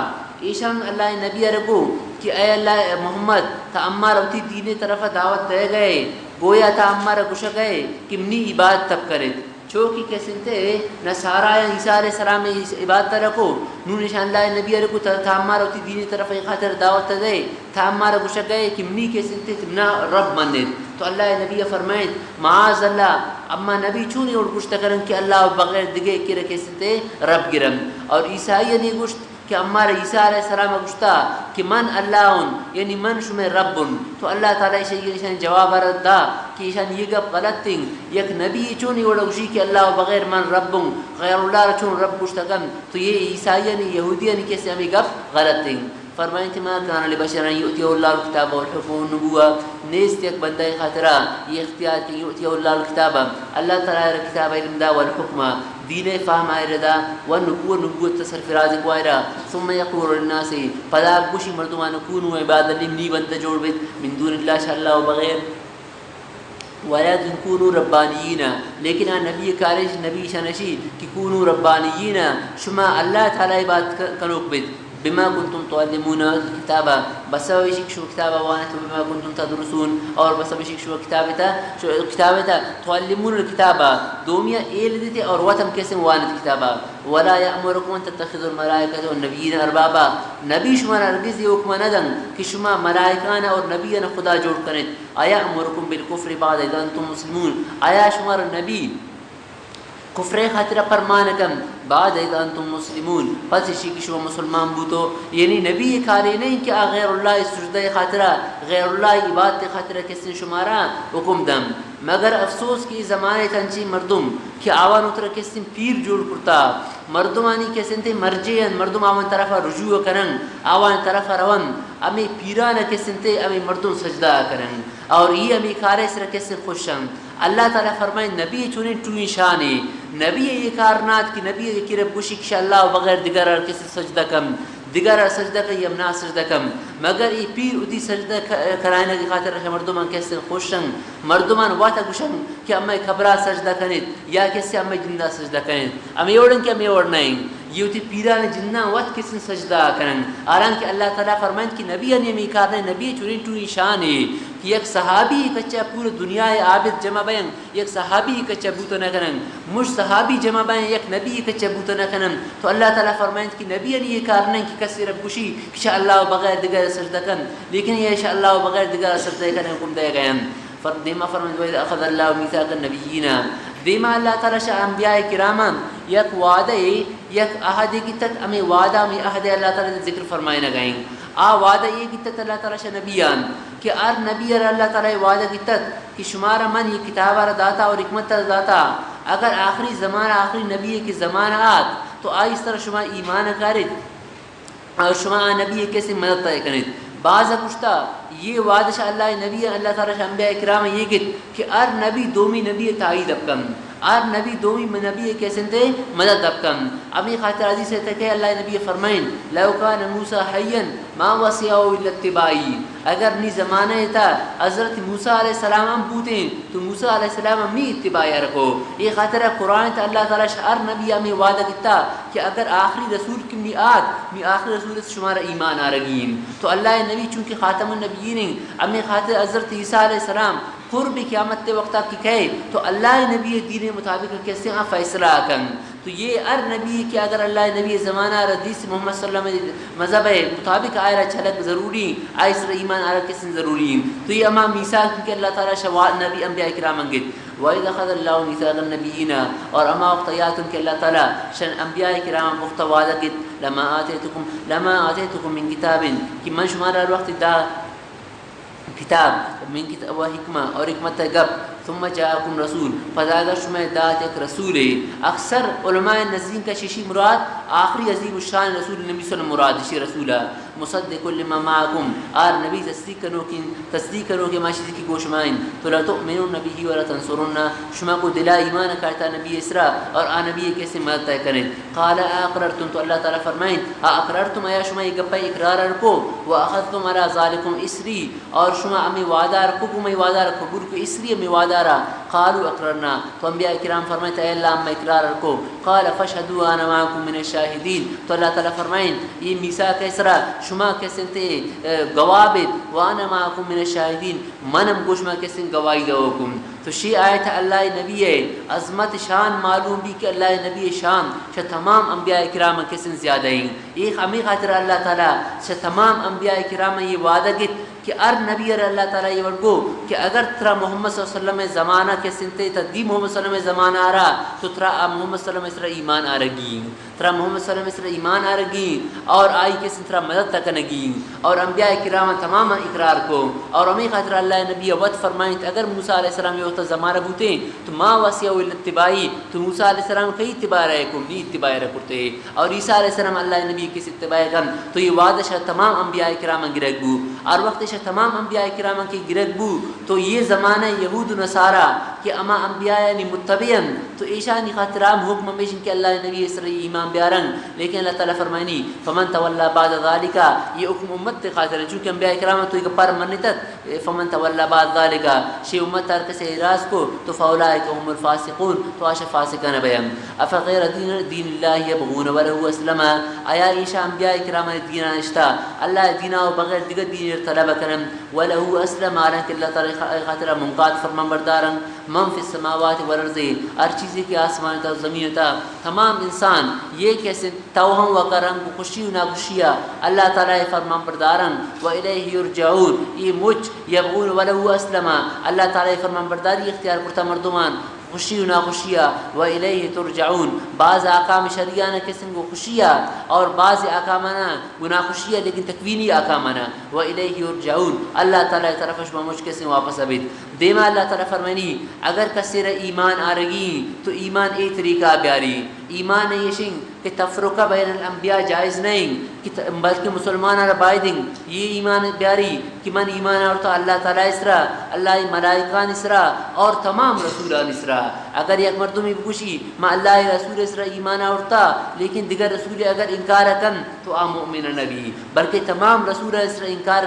ایشان اللہ نبی رکو کہ اے اللہ محمد تا اما روتی دین طرف دعوت دے گئے گویا تا اما رکشا گئے کہ منی عبادت تب کریں چوکی کیسے تھے نصارہ یا عیسیٰ علیہ السلام عبادت رکھو نو نشان اللہ نبی رکو تا اما روتی دین طرف خاطر دعوت دے تا اما رکشا گئے کہ منی کیسے تھے تمنا رب مندید تو اللہ نبی فرمائیں معاذ اللہ اما نبی چونی اور گشت کرن کہ اللہ بغیر دگے کی رکھے سنتے رب گرم اور عیسائی نے گشت کہ اما عیسیٰ علیہ السلام گشتا کہ من اللہ یعنی من شمع رب تو اللہ تعالیٰ ایشان جواب رد دا کہ ایشان یہ گپ غلط تنگ یک نبی چونی اور گشی کہ اللہ بغیر من رب غیر اللہ چون رب گشتا کم تو یہ عیسائی نے یہودی نے کیسے ہمیں گپ غلط تنگ فرمائیں کہ ما کان لبشر ان یؤتی اللہ الکتاب والحکم والنبوہ نیست ایک بندہ خاطرہ یہ اختیار کہ یؤتی اللہ الکتاب اللہ تعالی کتاب علم دا والحکم دین فهم آئردا والنبوہ نبوت تصرف رازق وائرہ ثم یقول للناس پدا گوشی مردمان کونوا عبادا لمنی بند جوڑ بیت من دون اللہ شاء اللہ بغیر وَلَكِنْ كُونُوا رَبَّانِيِّينَ لیکن نبی کارش نبی شنشی کہ کونوا ربانیین شما اللہ تعالی بات کنوک بیت بما كنتم تعلمون الكتاب بسبب شو كتابه وانتم بما كنتم تدرسون اور بسبب شو كتابته تعلمون الكتاب دومیا ایل دیتے اور وتم کیسے وانت کتابہ ولا يأمركم ان تتخذوا الملائكة والنبيين اربابا نبی شما ہرگز یہ حکم نہ دن کہ شما ملائکان اور نبیان خدا جوڑ کریں آیا امرکم بالکفر بعد اذ انتم مسلمون آیا شما نبی کفر خاطر پرمانکم بعد اذ انتم مسلمون پس اسی کی شما مسلمان بوتو یعنی نبی کاری نہیں کہ غیر اللہ سجدہ خاطرہ غیر اللہ عبادت خاطرہ کسی شمارا حکم دم مگر افسوس کی زمانے تنچی مردم کہ آوان اتر کسی پیر جوڑ کرتا مردمانی کسی تے مرجین مردم آوان طرف رجوع کرن آوان طرف روان امی پیران کسی تے امی مردم سجدہ کرن اور یہ امی کارے سر کسی خوشن اللہ تعالیٰ فرمائے نبی چونی ٹوئی شانے نبی یہ کارنات کی نبی یہ رب گوشی اللہ بغیر دیگر کسی سجدہ کم دیگر سجدہ کا یمنا سجدہ کم مگر یہ پیر ادی سجدہ کرائنے کی خاطر رکھے مردمان کیسے خوشن مردمان واتا گوشن کہ امی خبرہ سجدہ کنید یا کسی امی جندہ سجدہ کنید امی اوڑن کہ امی اوڑنائیں یہ تی پیران جنہ وقت کسی سجدہ کرن آران کہ اللہ تعالیٰ فرمائیں کہ نبی نے می کارنے نبی چونی ٹوئی شان ہے کہ ایک صحابی کچھا پورا دنیا عابد جمع بین ایک صحابی کچھا بوتا نہ کرن مجھ صحابی جمع بین ایک نبی کچھا بوتا نہ کرن تو اللہ تعالیٰ فرمائیں کہ نبی نے یہ کارنے کہ کسی رب کشی کہ اللہ بغیر دیگر سجدہ کن لیکن یہ شاء اللہ بغیر دیگر سجدہ کن حکم دے گئے دیما فرمائیں وَإِذْ أَخَذَ اللَّهُ مِيثَاقَ النَّبِيِّينَ دیما اللہ تعالیٰ شاہ انبیاء کرامان یک وعدہ یک عہد کی تت ہمیں وعدہ میں عہد اللہ تعالیٰ ذکر فرمائے نہ گئیں آ وعدہ یہ کی تت اللہ تعالیٰ شاہ نبیان کہ ار نبی اللہ تعالیٰ وعدہ کی تت کہ شمارا من یہ کتاب داتا اور حکمت داتا اگر آخری زمانہ آخری نبی کے زمانہ آت تو آئی اس طرح شما ایمان کارت اور شما نبی کیسے مدد طے کرت بعض پوچھتا یہ وعدہ اللہ نبی اللہ تعالیٰ شاہ انبیاء اکرام یہ گت کہ ار نبی دومی نبی تائید ابکم ار نبی دومی نبی کیسے تے مدد ابکم ابھی خاطر عزیز سے تھے کہ اللہ نبی فرمائیں لو کان موسیٰ حیا ما وسعه الا اتباعی اگر نی زمانہ تھا حضرت موسیٰ علیہ السلام ہم پوتے تو موسیٰ علیہ السلام ہم نہیں اتباع رکھو یہ خاطر قرآن تا اللہ تعالیٰ شعر نبی ہمیں وعدہ کتا کہ اگر آخری رسول کی می آت می آخری رسول سے شمارا ایمان آرگیم تو اللہ نبی چونکہ خاتم النبیین ہمیں خاطر حضرت عیسیٰ علیہ السلام قرب قیامت وقت کی کہے تو اللہ نبی دین مطابق کیسے ہاں فیصلہ کن تو یہ ار نبی کہ اگر اللہ نبی زمانہ حدیث محمد صلی اللہ علیہ وسلم مذہب ہے مطابق آئرہ چھلک ضروری آئی سر ایمان آئرہ کسن ضروری تو یہ اما میثاق کہ اللہ تعالیٰ شوال نبی انبیاء کرام انگت وَإِذَا أَخَذَ اللَّهُ مِيثَاقَ النَّبِيِّينَ اور اما وقتیاتن کہ اللہ تعالیٰ شن انبیاء کرام وقت وعدہ کت لما آتیتکم من کتاب کہ من شمارا وقت دا کتاب من کتاب و حکمہ اور حکمت گب ثم جاءکم رسول فضاگر شما دات ایک رسول ہے اکثر علماء نزدین کا شیشی مراد آخری عظیم الشان رسول نبی صلی اللہ علیہ وسلم مراد شی رسولہ مصدق لما معکم آر نبی تصدیق کرو کہ ماشی کی گوشمائن تو لا تؤمنون نبی ولا تنصرون شما کو دلا ایمان کرتا نبی اسرا اور آ نبی کیسے مدد کریں قال اقررتم تو اللہ تعالی فرمائیں اقررتم یا شما یہ گپا اقرار رکھو واخذتم على ذلكم اسری اور شما امی وعدہ رکھو کو میں وعدہ رکھو گر کو اسری امی وعدہ را قالوا اقررنا تو انبیاء کرام فرمائے اے اللہ میں اقرار رکھو قال فاشهدوا انا معكم من الشاهدين تو اللہ تعالی فرمائیں یہ میثاق اسرا شما کیسے تے گواہت وانا معكم من الشاهدين منم گوشما کیسے گواہی دو حکم تو شی آیت اللہ نبی عظمت شان معلوم بھی کہ اللہ نبی شان کہ تمام انبیاء کرام کیسے زیادہ ہیں ایک ہمیں خاطر اللہ تعالی سے تمام انبیاء کرام یہ وعدہ کیت کہ ار نبی اللہ تعالی یہ ورگو کہ اگر ترا محمد صلی اللہ علیہ وسلم زمانہ کے سنتے تدی محمد صلی اللہ علیہ وسلم زمانہ آ رہا تو ترا محمد صلی اللہ علیہ وسلم ایمان آ رگی ترا محمد صلی اللہ علیہ وسلم ایمان آ رگی اور آئی کے سن ترا مدد تک نگی اور انبیاء کرام تمام اقرار کو اور ہمیں خاطر اللہ نبی وقت فرمائیں اگر موسیٰ علیہ السلام یہ وقت زمانہ بوتے تو ما وسیع الاتباعی تو موسیٰ علیہ السلام کئی اتباع رہے کو نہیں اتباع رہے کرتے اور عیسیٰ علیہ السلام اللہ نبی کس اتباع کن تو یہ وعدہ شاہ تمام انبیاء کرام گرگ بو اور وقت شاہ تمام انبیاء کرام کی گرگ بو تو یہ زمانہ یہود و نصارہ کہ اما انبیاء یعنی متبعن تو ایشانی خاطرام حکم ہمیشن کہ اللہ نبی اسرائی ایمان بیارن لیکن اللہ تعالیٰ فرمائنی فمن تولا بعد ذالکا یہ حکم امت خاطر ہے چونکہ انبیاء کرام تو ایک پر منتت فمن تولا بعد ذالکا شی امت ترک سے اعراض کو تو فاولئک هم الفاسقون تو آش فاسقان بیان افغیر دین اللہ یبغون وله اسلم آیا ایشا انبیاء کرام دین نشتا اللہ دینا و بغیر دیگر دین طلب کرن وله اسلم آرن کہ اللہ تعالی خاطر منقاد فرمان بردارن من فی السماوات والارض ہر چیزی کے آسمان تا زمین تا تمام انسان یہ کیسے توہم و کرم خوشی و ناخوشیہ اللہ تعالی فرمان بردارن و الیہ یرجعون یہ مجھ یبغون وله اسلم اللہ تعالی فرمان برداری اختیار کرتا مردمان خوشی و ناخوشیہ و الیہ ترجعون بعض احکام شریعہ قسم کو خوشیہ اور بعض احکام گناہ خوشیہ لیکن تکوینی احکام و الیہ یرجعون اللہ تعالی طرف شما مجھ کے سے واپس ابد دیما اللہ تعالی فرمانی اگر کثیر ایمان آرگی تو ایمان ای طریقہ بیاری ایمان یہ شنگ کہ تفرقہ بین الانبیاء جائز نہیں بلکہ مسلمان بائدنگ یہ ایمان بیاری کہ من ایمان آورتا اللہ تعالی اسرا اللہ ملائکان اسرا اور تمام رسولان اسرا اگر یک مردمی بکشی ما اللہ رسول اسرا ایمان آورتا لیکن دیگر رسول اگر انکار کن تو آ مؤمن نبی بلکہ تمام رسول اسرا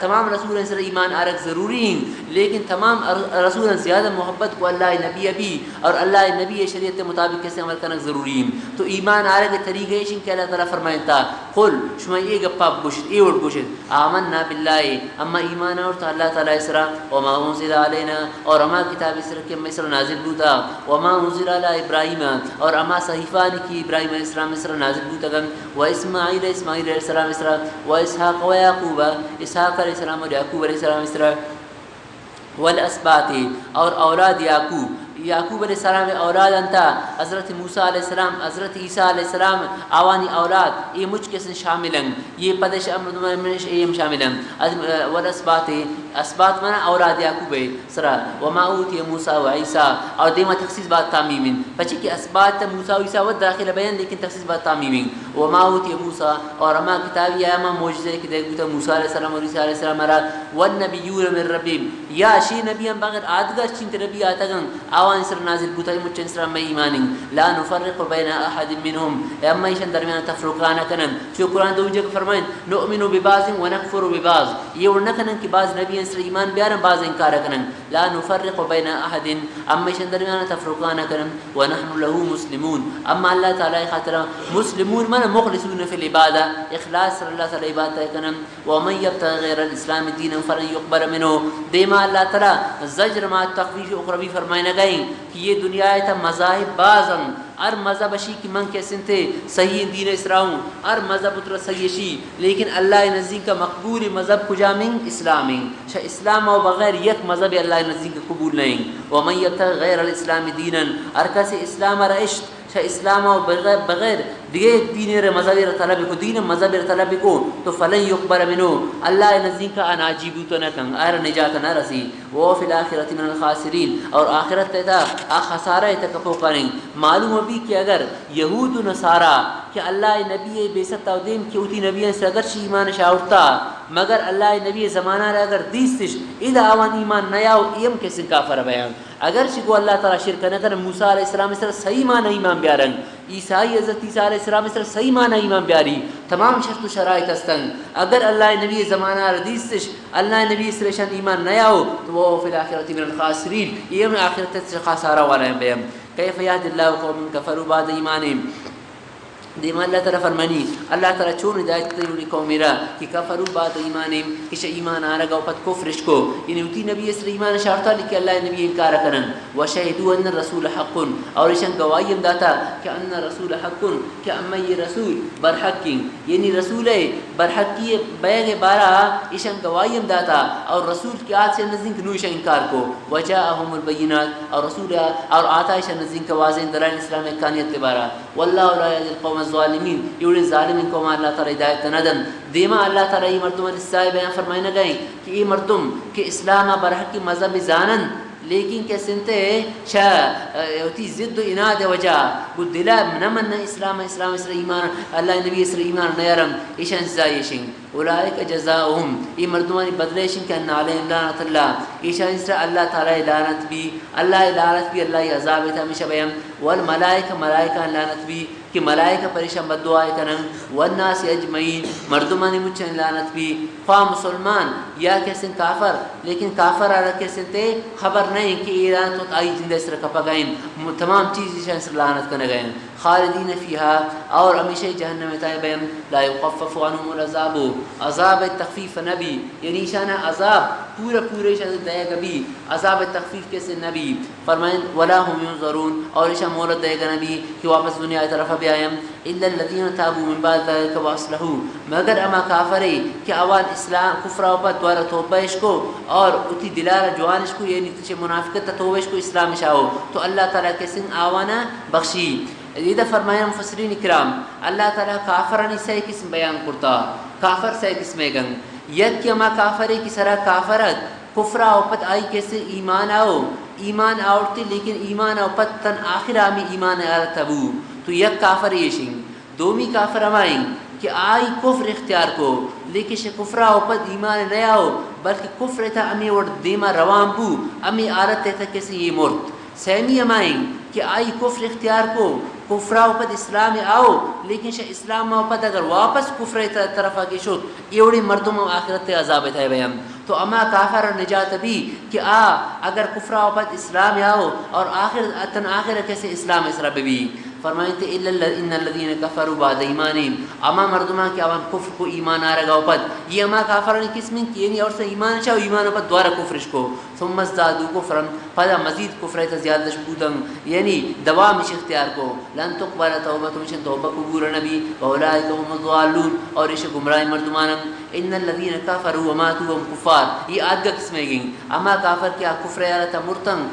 تمام رسول اسرا ایمان آرک ضروری ہیں لیکن تمام رسول زیادہ محبت کو اللہ نبی ابھی اور اللہ نبی شریعت مطابق کیسے عمل کرنا ضروری ہیں تو ایمان آرے کے طریقے شن کہ اللہ تعالیٰ فرمائتا قل شما یہ گپا بگوشت اے وڑ گوشت آمنا باللہ اما ایمان آورتا اللہ تعالیٰ اسرا وما انزل علینا اور اما کتاب اسرا کے مصر نازل بوتا وما انزل علی ابراہیم اور اما صحیفان کی ابراہیم علیہ السلام اسرا نازل بوتا گن و اسماعیل علیہ السلام اسرا و اسحاق و یعقوب اسحاق علیہ السلام و یعقوب علیہ السلام اسرا والاسباط اور اولاد یعقوب یعقوب علیہ السلام اولاد انتا حضرت موسیٰ علیہ السلام حضرت عیسیٰ علیہ السلام آوانی اولاد یہ مجھ کسن شاملن یہ پدش منش ایم شاملن والاسبات اسبات منا اولاد یعقوب سرا وما اوتی موسیٰ و عیسیٰ اور دیما تخصیص بات تامیمن پچھے کہ اسبات موسیٰ و عیسیٰ و داخل بیان لیکن تخصیص بات تامیمن وما اوتی موسیٰ اور اما کتابی اما موجزے کہ دیکھتا موسیٰ علیہ السلام اور عیسیٰ علیہ السلام مرا والنبیون من ربیم یا شی نبی ہم بغیر آدگر چنت نبی آتا گن آوان سر نازل بوتا مچن سر میں ایمانن لا نفرق بین احد منهم اما ایشن درمیان تفرقانا کنن چو قرآن دو جگہ فرمائن نؤمن ببعض ونکفر ببعض یہ ورنکنن کہ بعض نبی سر ایمان بیارن بعض انکار کنن لا نفرق بین احد اما ایشن درمیان تفرقانا کنن ونحن له مسلمون اما اللہ تعالی خاطر مسلمون من مخلصون فی العبادہ اخلاص صلی اللہ تعالی عبادت کنن ومن یبتغ غیر الاسلام دینا فلن يقبل منه دیما اللہ تعالی زجر ما تخفیف اخروی فرمائے گئیں کہ یہ دنیا ہے تا مذاہب بازن ار مذہب شی کی من کے سنتے صحیح دین اسراؤں ار مذہب اتر صحیح شی لیکن اللہ نزدیک کا مقبول مذہب کجامیں اسلامی شاہ اسلام و بغیر یک مذہب اللہ نزدیک کا قبول نہیں ومن یبتغ غیر الاسلام دینا ار کسی اسلام ار عشق شاہ اسلام و بغیر دیگر دین ر مذہب ر طلب کو دین مذہب ر طلب کو تو فلن یقبل منو اللہ نزدیک کا اناجیب تو نہ کن ار نجات نہ رسی وہ فی الاخرۃ من الخاسرین اور آخرت تا خسارہ تک پوکاریں معلوم بھی کہ اگر یہود و نصارا کہ اللہ نبی بیست و دین کہ اتی نبی سے اگر ایمان شاورتا مگر اللہ نبی زمانہ اگر دیستش اذا اوان ایمان نیا ایم کس کافر بیان اگر شکو اللہ تعالی شرک نہ کر موسیٰ علیہ السلام سر صحیح معنی ایمان بیارن عیسائی حضرت عیسیٰ علیہ السلام سر صحیح معنی ایمان بیاری تمام شرط و شرائط استن اگر اللہ نبی زمانہ ردیستش اللہ نبی سرشان ایمان نیا ہو تو وہ فی الاخرۃ من الخاسرین یہ من آخرت سے خسارہ والا ہے بیم کیف یهدی اللہ قوم کفروا بعد ایمانہم دیما اللہ تعالی فرمانی اللہ تعالی چون ہدایت کرنے قوم میرا کہ کفروا بعد ایمانہم کہ ایمان آرگا پت کفرش کو یعنی اتی نبی اس ایمان شرطا لیکن اللہ نبی انکار کرن وشهدوا ان الرسول حق اور ایشن گواہی داتا کہ ان الرسول حق کہ اما یہ رسول برحق یعنی رسول برحقی بیگ بارا ایشن گواہی داتا اور رسول کی آت سے نزدیک نوش انکار کو وجاءهم البینات اور رسول اور آتا ایشن نزدیک واضح دلائل اسلام حقانیت بارا واللہ لا یهدی القوم الظالمین یہ ظالمین کو اللہ تعالی ہدایت ندن دیما اللہ تعالی یہ مردم السائے بیان فرمائے نہ گئیں کہ یہ مردم کہ اسلام برحق کی مذہب زانن لیکن کہ سنتے ہوتی ضد و اناد وجہ بود دلا نمن اسلام ایمان اللہ نبی اسر ایمان نیرم ایشان زایشن اولئک جزاؤہم یہ مردمانی بدلیشن کہ ان علیہم لعنت اللہ ایشان اسر اللہ تعالی لعنت بھی اللہ عذاب تھا ہمیشہ بیان والملائکہ ملائکہ لعنت بھی کہ ملائکہ پریشان بد دعائے کنن والناس اجمعین مردمانی مچن لعنت بھی خواہ مسلمان یا کیسن کافر لیکن کافر آرہ کیسن تے خبر نہیں کہ ایران تو آئی جندے سر کپا گئیں تمام چیز ایشان سر لعنت کرنے گئیں خالدین فیہا اور ہمیشہ جہنم تائیں بیم لا یخفف عنہم العذاب عذاب تخفیف نبی یعنی ایشان عذاب پورا ایشان دیا گبی عذاب تخفیف کیسے نبی فرمائیں ولا هم ينظرون اور ایشان مولد دے گا نبی کہ واپس دنیا طرف بھی آئیم الا الذین تابوا من بعد ذلك واصلحوا مگر اما کافرے کہ اوان اسلام کفر و بد دوارا توبہش کو اور اتی دلارہ جوانش کو یعنی تجھے منافقت توبہش کو اسلام شاہو تو اللہ تعالیٰ کے سن آوانا بخشی یہ فرمایا مفسرین اکرام اللہ تعالیٰ کافرانی سے قسم بیان کرتا کافر سے قسم گن یک کہ اما کافرے کی سرا کافرت کفرہ و پت آئی کیسے ایمان آورتی لیکن ایمان و پت تن آخر آمی ایمان آرتبو تو یک کافر یشن دومی کافر امائیں کہ آئی کفر اختیار کو لیکن شے کفرہ و پت ایمان نیا ہو بلکہ کفر تا امی ورد دیما روان بو امی آرت تا کیسے یہ مرد سیمی امائیں کہ آئی کفر اختیار کو کفرہ و پت اسلام آؤ لیکن شاہ اسلام و پت اگر واپس کفر طرف آگے شد ایوڑی مردم و آخرت عذاب ہے بیام تو اما کافر نجات بھی کہ اگر کفرہ و پت اسلام آؤ اور آخر کیسے اسلام اسرا بھی فرمائیں تے ان الذین کفروا بعد ایمانہم اما مردما کہ آوان کفر کو ایمان آرگا اوپد یہ اما کافرانی قسم کی یعنی اور سے ایمان چاہو ایمان اوپد دوارا کفرش کو ثم ازدادوا کفرا پدا مزید کفر ہے زیادہ شبودن یعنی دوامش اختیار کو لن تقبل توبۃ مشن توبہ قبول نبی اولئک هم الضالون اور اس گمراہ مردمانم ان الذين كفروا وماتوا وهم كفار یہ آدھا قسم ہے اما کافر کیا کفر یارتا مرتن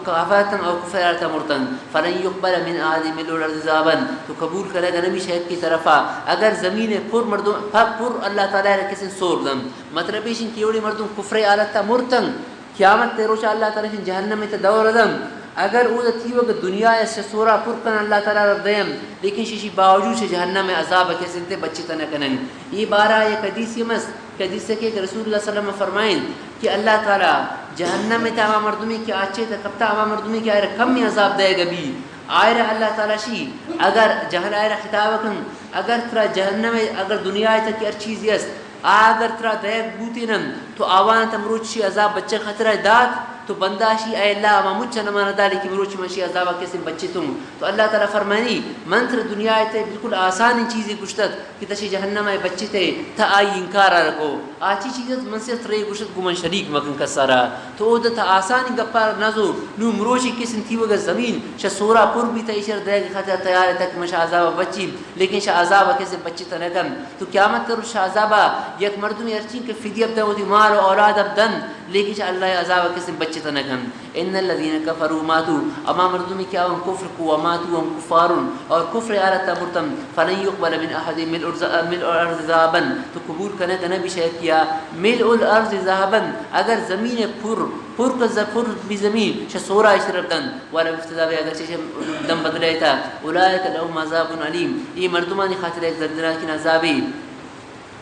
کافرتن اور کفر یارتا مرتن فلن يقبل من احد ملء الارض ذهبا تو قبول کرے گا نبی شہد کی طرفا اگر زمین پر مردم پر اللہ تعالی نے کسی سور دم مطلب ہے کہ یوڑی مردم کفر یارتا مرتن قیامت تے روچ اللہ تعالی جہنم میں دور دم اگر او تیو کہ دنیا سے سورا پر کن اللہ تعالی دیم لیکن شیشی باوجود سے جہنم میں عذاب کے سنتے بچی تنہ کنن یہ بارہ یہ حدیث مس حدیث سے کہ رسول اللہ صلی اللہ علیہ وسلم فرمائیں کہ اللہ تعالی جہنم میں تمام مردمی کے اچھے تکتا تمام مردمی کے کم میں عذاب دے گا بھی آئر اللہ تعالی شی اگر جہل آئر خطاب کن اگر ترا جہنم میں اگر دنیا تک ہر چیز یس اگر ترا دے بوتینم تو آوان تمروچ شی عذاب بچے خطرہ داد تو بنداشی اے اللہ ما مجھ نمانا دالی کی مروچ منشی عذابہ کیسے بچے تم تو اللہ تعالیٰ فرمانی منتر دنیا تے بالکل آسانی چیزیں گشتت کہ تشی جہنم آئے بچے تے تا آئی انکارا رکھو آچی چیزیں من سے ترے گشت گمن شریک مکن کا سارا تو او تا آسانی گپا نظر نو مروچی کسن تھی وگا زمین شا سورا پر بھی تا اشار دے گا خطر تیار تک مشا عذابہ بچی لیکن شا عذابہ کیسے بچے تا نکم تو قیامت تر شا عذابہ یک مردمی ارچین کے فدی اب دے مال و اولاد اب دن لیکن شا اللہ عذابہ کیسے بچے تنکم ان الذين كفروا ماتوا اما مردمی کیا ان کفر کو وماتوا هم كفار اور کفر عارت مرتم فلن يقبل من احد ملء الارض ذهبا تو قبول کرنے کا نبی شاید کیا ملء الارض ذهبا اگر زمین پر کا زفر بھی زمین شسورا اشربدن ولا افتداء اگر چیز دم بدلے تھا اولئک لهم عذاب علیم یہ مردمانی خاطر ایک دردناک عذابی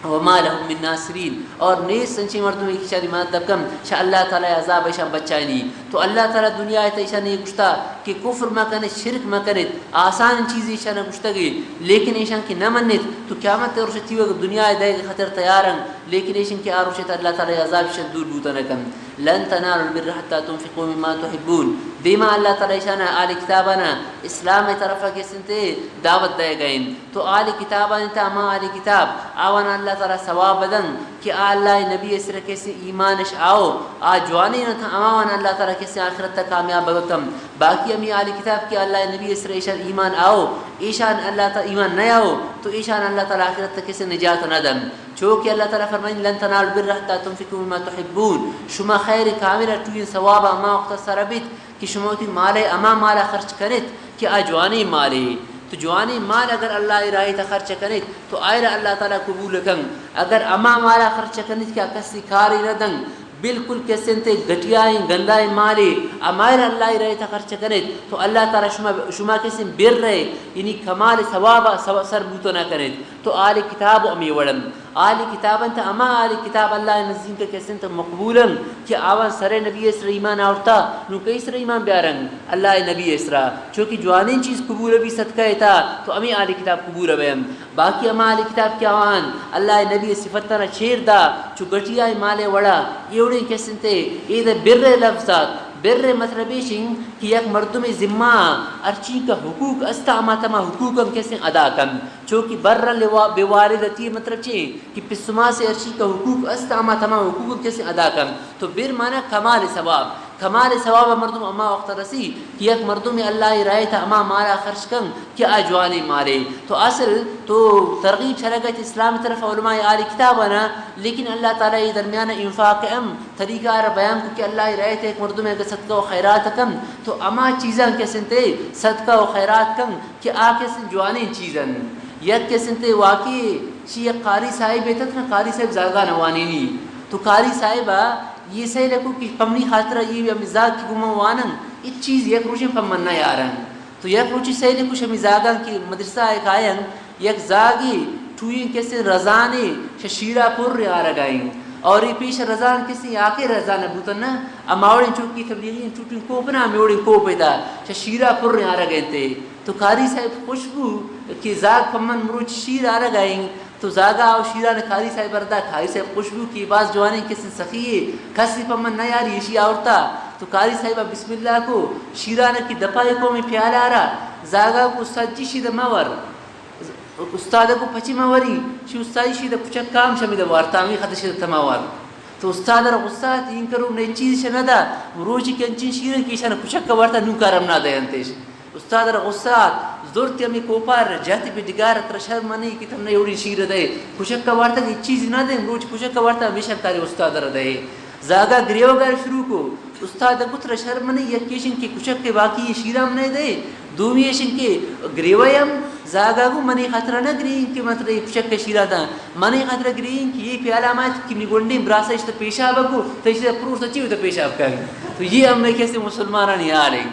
وما لهم من ناصرین اور نیس سنچی مردمی کی شاری مات دکم شاء اللہ تعالی عذاب ایشا بچائنی تو اللہ تعالی دنیا ہے ایشا نہیں گشتا کہ کفر ما کنت شرک ما کنت آسان چیز ایشا نہ گشتا گئی لیکن ایشا کی نہ منت تو قیامت روشتی ہوگا دنیا ہے دے خطر تیارن لیکن ایشا کی آروشت اللہ تعالی عذاب شد دور بوتا نکم لن تنالوا البر حتى تنفقوا مما تحبون دیما اللہ تعالی شان آل کتابنا اسلام طرف کے سنتے دعوت دے گئے تو آل کتابنا تا ما آل کتاب آوان اللہ تعالی ثواب بدن کہ اللہ نبی اسر کیسے ایمانش آؤ جوانی نہ تھا امان اللہ تعالی کیسے آخرت تک کامیاب بکم باقی امی آل کتاب کہ اللہ نبی اسر ایشان ایمان آؤ ایشان اللہ تعالی ایمان نہ آؤ تو ایشان اللہ تعالی آخرت تک کیسے نجات نہ دم چونکہ اللہ تعالی فرمائیں لن تنالوا البر حتى تنفقوا مما تحبون شما خیر کامل تو ثواب ما اختصر بیت کہ شما تی مال اما مال خرچ کرت کہ اجوانی مال تو جوانی مال اگر اللہ راہ تا خرچ کرت تو آئر اللہ تعالی قبول کن اگر اما مال خرچ کرت کیا کسی کاری نہ دن بالکل کسنتے گٹیائیں گندائیں مالے امائر اللہ رہے تا خرچ کرے تو اللہ تعالی شما کسی بر رہے یعنی کمال ثواب سر بوتو نہ کرے تو آل کتاب امی وڑم آل کتابن تا اما آل کتاب اللہ نزدین کے کسن تا مقبولن کہ آوان سر نبی اسر ایمان آورتا نو کئی سر ایمان بیارن اللہ نبی اسرا چونکہ جوانین چیز قبول بھی صدقہ تا تو امی آل کتاب قبول بیم باقی اما آل کتاب کیا آوان اللہ نبی صفتنا چھیر دا چو گٹیائی مالے وڑا یہ کسنتے یہ بر لفظات بر مطلب شنگ کہ یک مردم ذمہ ارچی کا حقوق استعما تما حقوق کیسے ادا کن چونکہ بر بوالدتی مطلب چاہیے کہ پسما سے ارچی کا حقوق استعما تما حقوق کیسے ادا کن تو بر مانا کمال ثواب کمال ثواب مردم اما وقت رسی کہ یک مردم اللہ رائے تھا اما مالا خرچ کن کہ اجوانی مارے تو اصل تو ترغیب چلا گئی اسلام طرف علماء آل کتاب نا لیکن اللہ تعالی درمیان انفاق طریقہ بیان کو کہ اللہ رائے تھے ایک مردم صدقہ و خیرات کم تو اما چیزاں کے سنتے صدقہ و خیرات کم کہ آ کے سن جوانی چیزاں یک کے سنتے واقعی شی قاری صاحب تھا نا قاری صاحب زاگا نوانی نہیں تو قاری صاحبہ یہ صحیح لکھو کہ پمنی خاطرہ یہ مزاق کی گمہ وانن اس چیز یک روچیں پمنا یارن تو یک روچی صحیح لکھو شمیزاگاں کی مدرسہ ایک آئین یک زاگی ٹھوئیں کیسے رضانے ششیرہ پر رہا رگائیں اور یہ پیش رضان کسی آکے رضان بوتن نا اماوڑیں چوکی تبلیغین چوٹیں کوپنا میوڑیں کوپے دا ششیرہ پر رہا رگائیں تے تو قاری صاحب خوشبو کہ زاگ پمن مروچ شیر آ رگائیں تو زاگا اور شیرہ نے کھاری صاحب بردا کھاری صاحب خوشبو کی بعض جوانے کسی سخیے کسی پمن نہ یاری یہ شیعہ عورتا تو کاری صاحبہ بسم اللہ کو شیرہ نے کی دپائے کو میں پیالہ آ رہا زاگا کو استاد شید مور استاد کو پچی موری شی استاد شید کچھ کام شمید وارتامی خط شید تماور تو استاد را استاد این کرو نه چیز شندا روزی کنچین شیر کیشن کچھ کورتا نو کارم نہ دے انتش استاد را استاد زورتی امی کوپار جاتی بھی دیگار تر شرم نہیں کہ تم نے یوڑی شیر دے کچھ کورتا کی چیز نہ دے روز کچھ کورتا ہمیشہ کاری استاد را دے زاگا گریوگار شروع کو استاد کتر شرم نہیں یکیشن کی کچھ کے باقی شیرام نہیں دے دومیشن کے گریویم زاگا کو منی خطرہ نہ گرین کہ مطلب کچھ کے شیرا دا منی خطرہ گرین کہ یہ پیالا مات کہ نگونڈی براسا اس پیشاب کو تو اس پرور سچی ہو تو پیشاب کا تو یہ ہم میں کیسے مسلمانان نہیں آ رہے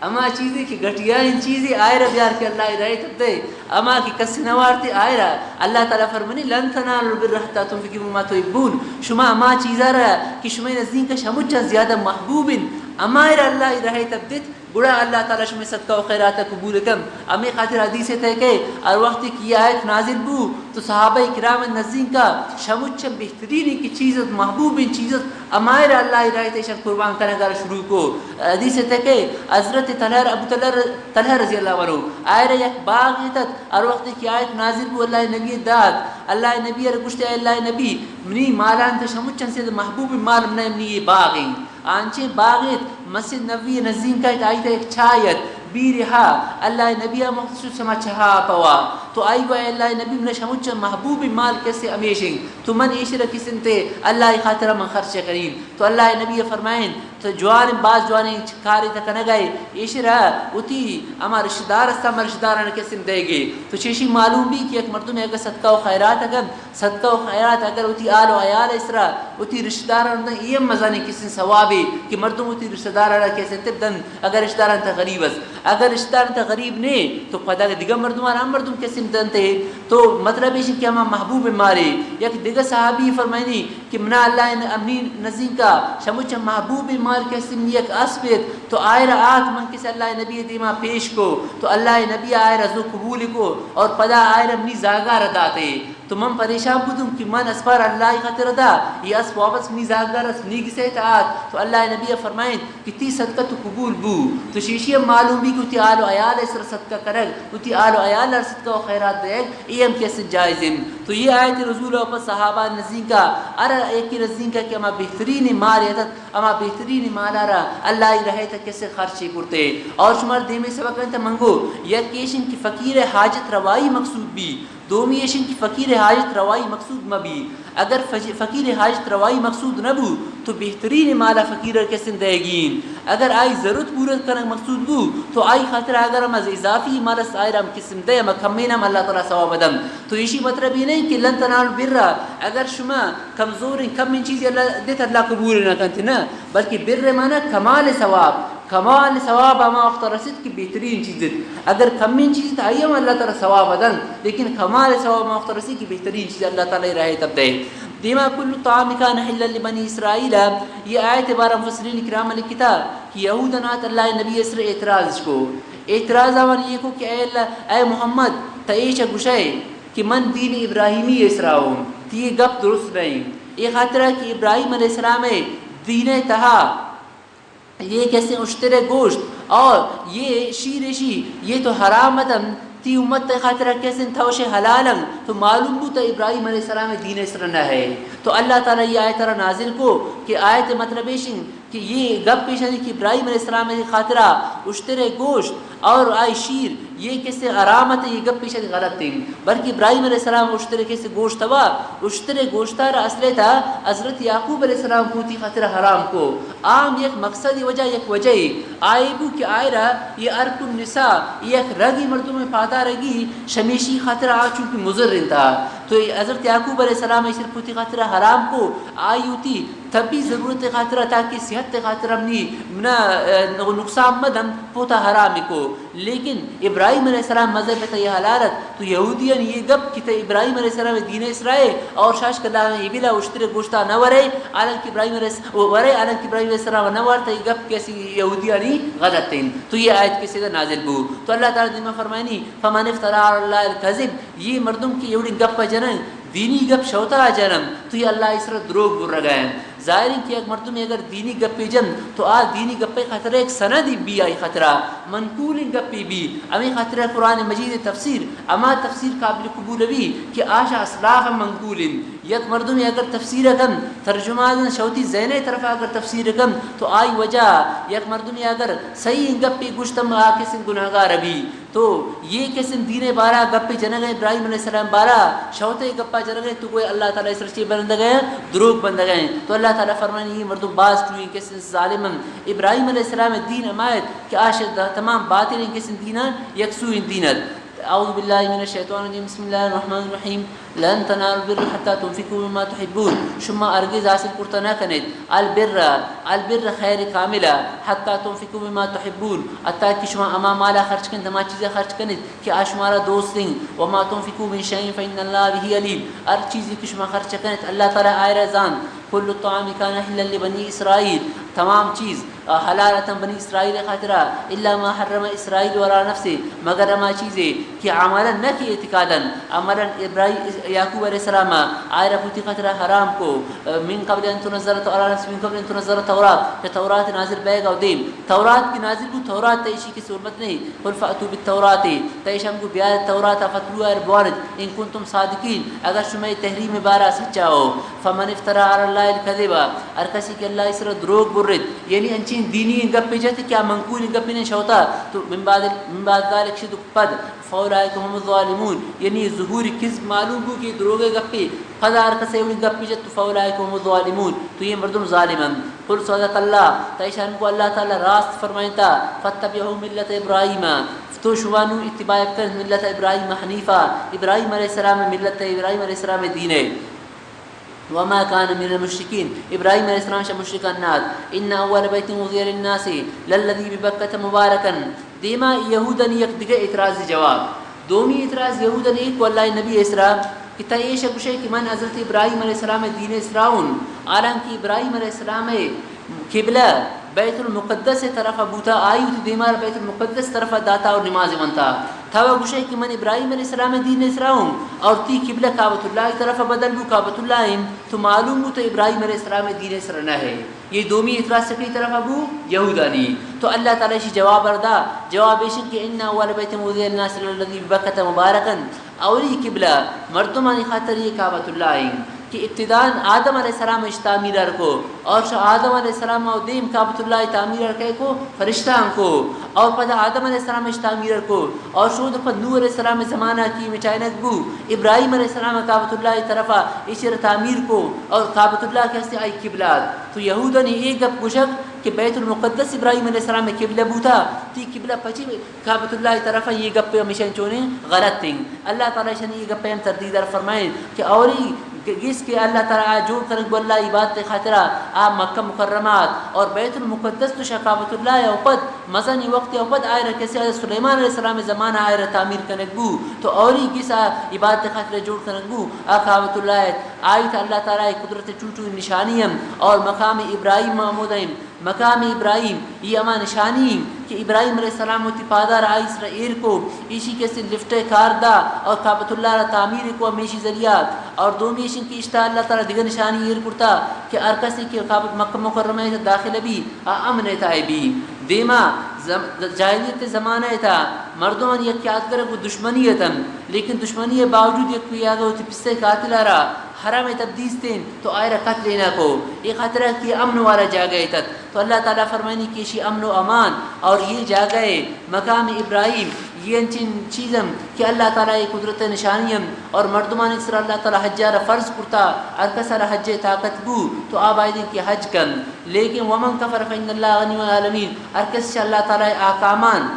اما چیزیں کہ گھٹیا ان چیزیں آئے رہا بیار کہ اللہ رائے تب دے اما کی کسی نوارتے آئے رہا اللہ تعالیٰ فرمانی لن تنالوا البر حتى تنفقوا مما تحبون شما اما چیزا رہا کہ شما نزدین کا شمچا زیادہ محبوب اما اللہ رائے تب دیت بڑا اللہ تعالیٰ شما صدقہ و خیرات قبول کم امی خاطر حدیث ہے کہ اور وقت کی آیت نازل بو تو صحابہ کرام نزدین کا شمچا بہترین کی چیزت محبوب چیزت اما اللہ رائے تیشن قربان کرنے کا شروع کو حدیث ہے کہ حضرت طلحہ رضی اللہ عنہ آئے رہا یک باغ تت اور وقت کی آیت نازل بو اللہ نبی داد اللہ نبی رگشتے اللہ نبی منی مالان تشمچن سے محبوب مال منی یہ باغیں آنچے باغت مسجد نبی نزدین کا ایک آیت ایک چھایت بیرہا اللہ نبی مخصوص سما چھہا پوا تو آئی گو اللہ نبی من شمچ محبوب مال کیسے امیشن تو من ایشرہ کسن تے اللہ خاطرہ من خرچ کریم تو اللہ نبی فرمائن تو جوان باز جوانی کاری تک نہ گئے ایشرہ اتی اما رشدار استا اما رشداران کسن دے گے تو چیشی معلوم بھی کہ ایک مردم اگر صدقہ و خیرات اگر اتی آل و عیال اسرا اتی رشداران دن یہ مزانی کسن ثوابی کہ مردم اتی رشداران کسن تبدن اگر رشداران تا غریب اس اگر رشداران تا غریب نے تو پدا دیگا مردمان ہم مردم کسن دنتے تو مطلب ہے کہ ہم محبوب مارے یک دیگا صحابی فرمائنی کہ منا اللہ امنی نزین کا شموچ محبوب مار کسن یک اسپیت تو آئرہ آت من کس اللہ نبی دیما پیش کو تو اللہ نبی آئرہ زو قبول کو اور پدا آئرہ منی زاگا رداتے تو من پریشان بودم کہ من اسپار اللہ خطر دا یہ اسپ واپس منی زاگا رس منی کسے آت تو اللہ نبی فرمائن کہ تی صدقہ تو قبول بو تو شیشی معلوم بھی کہ تی آل و عیال اسر صدقہ کرگ تی آل و عیال اسر صدقہ و خیرات دے یہ ہم کیسے جائزم تو یہ آیت رسول واپس صحابہ نزدین کا ارہ ایک نزدین کا کہ اما بہترین مال یتت اما بہترین مال آرہ اللہ رہے تک کیسے خرچے کرتے اور شمار دیمی سبق انتا منگو یا کیشن کی فقیر حاجت روائی مقصود بھی دومیشن کی فقیر حاجت روائی مقصود مبی اگر فقیر حاجت روائی مقصود نبو تو بہترین مالا فقیر کسن دے گین اگر آئی ضرورت پورت کرنے مقصود بو تو آئی خاطر اگر ہم از اضافی مالا سائرہ ہم قسم دے ہم کمینم اللہ تعالیٰ ثواب دم تو اسی مطلب یہ نہیں کہ لن تنال برہ اگر شما کمزور کم من چیزی اللہ دیتا اللہ قبول نہ کنتے نا بلکہ بر مانا کمال ثواب اما وقت رسید کی بہترین چیزت اگر کمین چیزت آئی ہم اللہ تعالیٰ ثواب دن لیکن کمال ثواب اما وقت رسید کی بہترین چیز اللہ تعالیٰ رہے تب دے دیما کل طعام کان حلا لبنی اسرائیل یہ آیت بارہ مفسرین کرام علیہ کتاب کہ یہودنات اللہ نبی اسر اعتراض کو اعتراض آوان یہ کو کہ اے محمد تعیش گشائے کہ من دین ابراہیمی اسراؤں تی یہ گپ درست نہیں یہ خاطرہ کہ ابراہیم علیہ السلام دین تہا یہ کیسے اشترے گوشت اور یہ شیرشی یہ تو حرامتن تی امت خاطرہ کیسے تھوش حلالن تو معلوم بوتا ابراہیم علیہ السلام دین اسر نہ ہے تو اللہ تعالیٰ یہ آیت نازل کو کہ آیت مطلب ایشن کہ یہ گپ پیشانی کہ ابراہیم علیہ السلام کی خاطرہ اشترے گوشت اور آئی شیر یہ کیسے حرامت ہے یہ گپ پیشانی غلط تھی بلکہ ابراہیم علیہ السلام اشترے کیسے گوشت ہوا اشترے گوشتہ را اصلے تھا حضرت یعقوب علیہ السلام کو تھی خاطرہ حرام کو عام یک مقصد وجہ آئی بو کہ آئی رہا یہ ارک النساء یہ رگی مردوں میں پادا رگی شمیشی خاطرہ آ چونکہ مضر تھا تو حضرت یعقوب علیہ السلام اس پوتی خاطرہ حرام کو آئی ہوتی تبھی ضرورت خاطرہ تاکہ صحت خاطرہ اپنی نقصان مدم پوتا حرام کو لیکن ابراہیم علیہ السلام مذہب تھا یہ حلالت تو یہودیان یہ گپ کہ ابراہیم علیہ السلام دین اسرائیل اور شاش کلا یہ بلا اشتر گوشتا نہ ورے عالم کہ ابراہیم علیہ السلام نہ ورتا یہ گپ کیسی یہودیانی غلط تھیں تو یہ آیت کسی کا نازل بو تو اللہ تعالیٰ نے فرمائنی فمن افترا علی اللہ الکذب یہ مردم کی یوڑی گپ جنن دینی گپ شوتا جنم تو یہ اللہ اس طرح دروغ بر رگائیں ظاہر کہ ایک مردم اگر دینی گپی جن تو آ دینی گپے خطرہ ایک سند بھی آئی خطرہ منقول گپی بھی امی خطرہ قرآن مجید تفسیر اما تفسیر قابل قبول بھی کہ آشا اسلاف منقول یک مردم اگر تفسیر کم ترجمہ شوتی ذہن طرف اگر تفسیر کم تو آئی وجہ یک مردم اگر صحیح گپی گشتم آ کسن گناہگار ابھی تو یہ قسم دین بارہ گپے جنگ ابراہیم علیہ السلام بارہ شوتے گپا جنگ تو کوئی اللہ تعالیٰ اس رچے بند گئے دروغ بند گئے تو اللہ تعالیٰ فرمانی یہ مردم باز ٹوئی قسم ظالم ابراہیم علیہ السلام دین امایت کہ آشد تمام باطل قسم دین یکسو دینت اعوذ باللہ من الشیطان الرجیم بسم اللہ الرحمن الرحیم لن تنالوا البر حتى تنفقوا مما تحبون شما ارگز حاصل کرتا نہ کنید البر خیر کاملہ حتى تنفقوا مما تحبون حتى کہ شما اما مالا خرچ کن تمام چیزیں خرچ کنید کہ آشمارا دوست دیں وما تنفقوا من شيء فإن الله به علیم ہر چیزی کہ شما خرچ کنید اللہ تعالی آئے رضان کل الطعام كان حلا لبني اسرائیل تمام چیز حلالتا بنی اسرائیل خاطرہ الا ما حرم اسرائیل ولا نفسه مگر اما چیزیں کہ عملا نہ کی اعتقادا عملا ابراہیم یعقوب علیہ السلام آئے رفوتی خاطرہ حرام کو من قبل ان تنزل التوراۃ من قبل ان تنزل التوراۃ کہ تورات نازل بیگا دیم تورات کی نازل کو تورات تیشی کی صورت نہیں قل فاتوا بالتوراۃ تیشم کو بیان تورات فتلوها اربوانت ان کنتم صادقین اگر شما تحریم بارہ سچا ہو فمن افترى على الله الكذب ہر کسی کہ اللہ اس دروغ برد یعنی انچین دینی گپے جاتے کیا منقول گپے نہیں ہوتا تو من بعد ذلك شد قد فاولئک هم الظالمون یعنی ظہور کذب معلوم ہو کہ دروغ گپے قدار کسے ان گپے جت فاولئک هم الظالمون تو یہ مردم ظالم ہیں قل صدق اللہ تیشان کو اللہ تعالی راست فرمائتا فتبعوا ملت ابراہیم تو شوانو اتباع کر ملت ابراہیم حنیفہ ابراہیم علیہ السلام ملت ابراہیم علیہ السلام دین ہے وما كان من المشركين ابراہیم علیہ السلام سے مشرکان نات ان اول بیت وضع للناس للذي ببکۃ مبارکا دیما یہودن یک دیگه اعتراض جواب دومی اعتراض یہودن ایک والله نبی اسلام کہ تایش گوشے کہ من حضرت ابراہیم علیہ السلام دین اسراؤن حالانکہ ابراہیم علیہ السلام قبلہ بیت المقدس طرف بوتا آئی تو دیمار بیت المقدس طرف داتا اور نماز منتا تھا گوشے کہ من ابراہیم علیہ السلام دین اسراؤن اور تی قبلہ کعبۃ اللہ طرف بدل بو کعبۃ اللہ تو معلوم ہو تو ابراہیم علیہ السلام دین اسرنا ہے یہ دومی اعتراض سے کی طرف ابو یہودانی تو اللہ تعالی شی جواب اردا جواب ایشن کہ ان اول بیت وضع للناس الذي ببکۃ مبارکا اولی قبلہ مردمانی خاطر یہ کعبۃ اللہ کہ ابتداء آدم علیہ السلام اش تعمیر کو اور آدم علیہ السلام و دیم کعبۃ اللہ تعمیر کے کو فرشتہ کو اور پدا آدم علیہ السلام اش تعمیر کو اور شود پد نور علیہ السلام زمانہ کی مچائنت بو ابراہیم علیہ السلام کعبۃ اللہ طرفا اشر تعمیر کو اور کعبۃ اللہ کے سے آئی قبلات تو یہودوں نے ایک گپ گشک کہ بیت المقدس ابراہیم علیہ السلام میں قبلہ بوتا تی قبلہ پچی کعبۃ اللہ طرف یہ گپ ہمیشہ چونے غلط تھیں اللہ تعالی شان یہ گپ ہم تردید فرمائے کہ اوری جس کے اللہ تعالی جو کریں گو اللہ عبادت خاطرہ آپ مکہ مکرمات اور بیت المقدس تو شقابۃ اللہ اوپد مزنی وقت اوپد آئے رہے کیسے سلیمان علیہ السلام زمانہ آئے رہے تعمیر کرنے گو تو اوری کس عبادت خاطرہ جوڑ کرنے گو کعبۃ اللہ آئی تھا اللہ تعالی قدرت چوٹو نشانی اور مقام ابراہیم محمود مقام ابراہیم یہ اما نشانی کہ ابراہیم علیہ السلام ہوتی پادار آئی اسرائیل کو اسی کے سے لفٹ کاردہ اور کعبۃ اللہ را تعمیر کو ہمیشی ذریعات اور دومی اشن کی اشتہ اللہ تعالی دیگر نشانی یہ کرتا کہ ارکسی کے کعبۃ مکہ مکرمہ سے داخل بھی امن تھا بھی دیما جاہلیت زمانہ تھا مردوں نے یہ کیا کرے کو دشمنی تھا لیکن دشمنی باوجود یہ کوئی آگے ہوتی پسے قاتل آ رہا حرم تبدیس تین تو آئرہ قتل لینا کو یہ خطرہ کی امن والا جاگئے تک تو اللہ تعالیٰ فرمانی کی شی امن و امان اور یہ جاگئے مقام ابراہیم یہ انچین چیزم کہ اللہ تعالیٰ قدرت نشانیم اور مردمان اکثر اللہ تعالیٰ حجارہ فرض کرتا ارکسر حج طاقت بو تو آپ آئے دیں کہ حج کن لیکن ومن کفر فإن اللہ غنی والعالمین ارکس سے اللہ تعالیٰ آقامان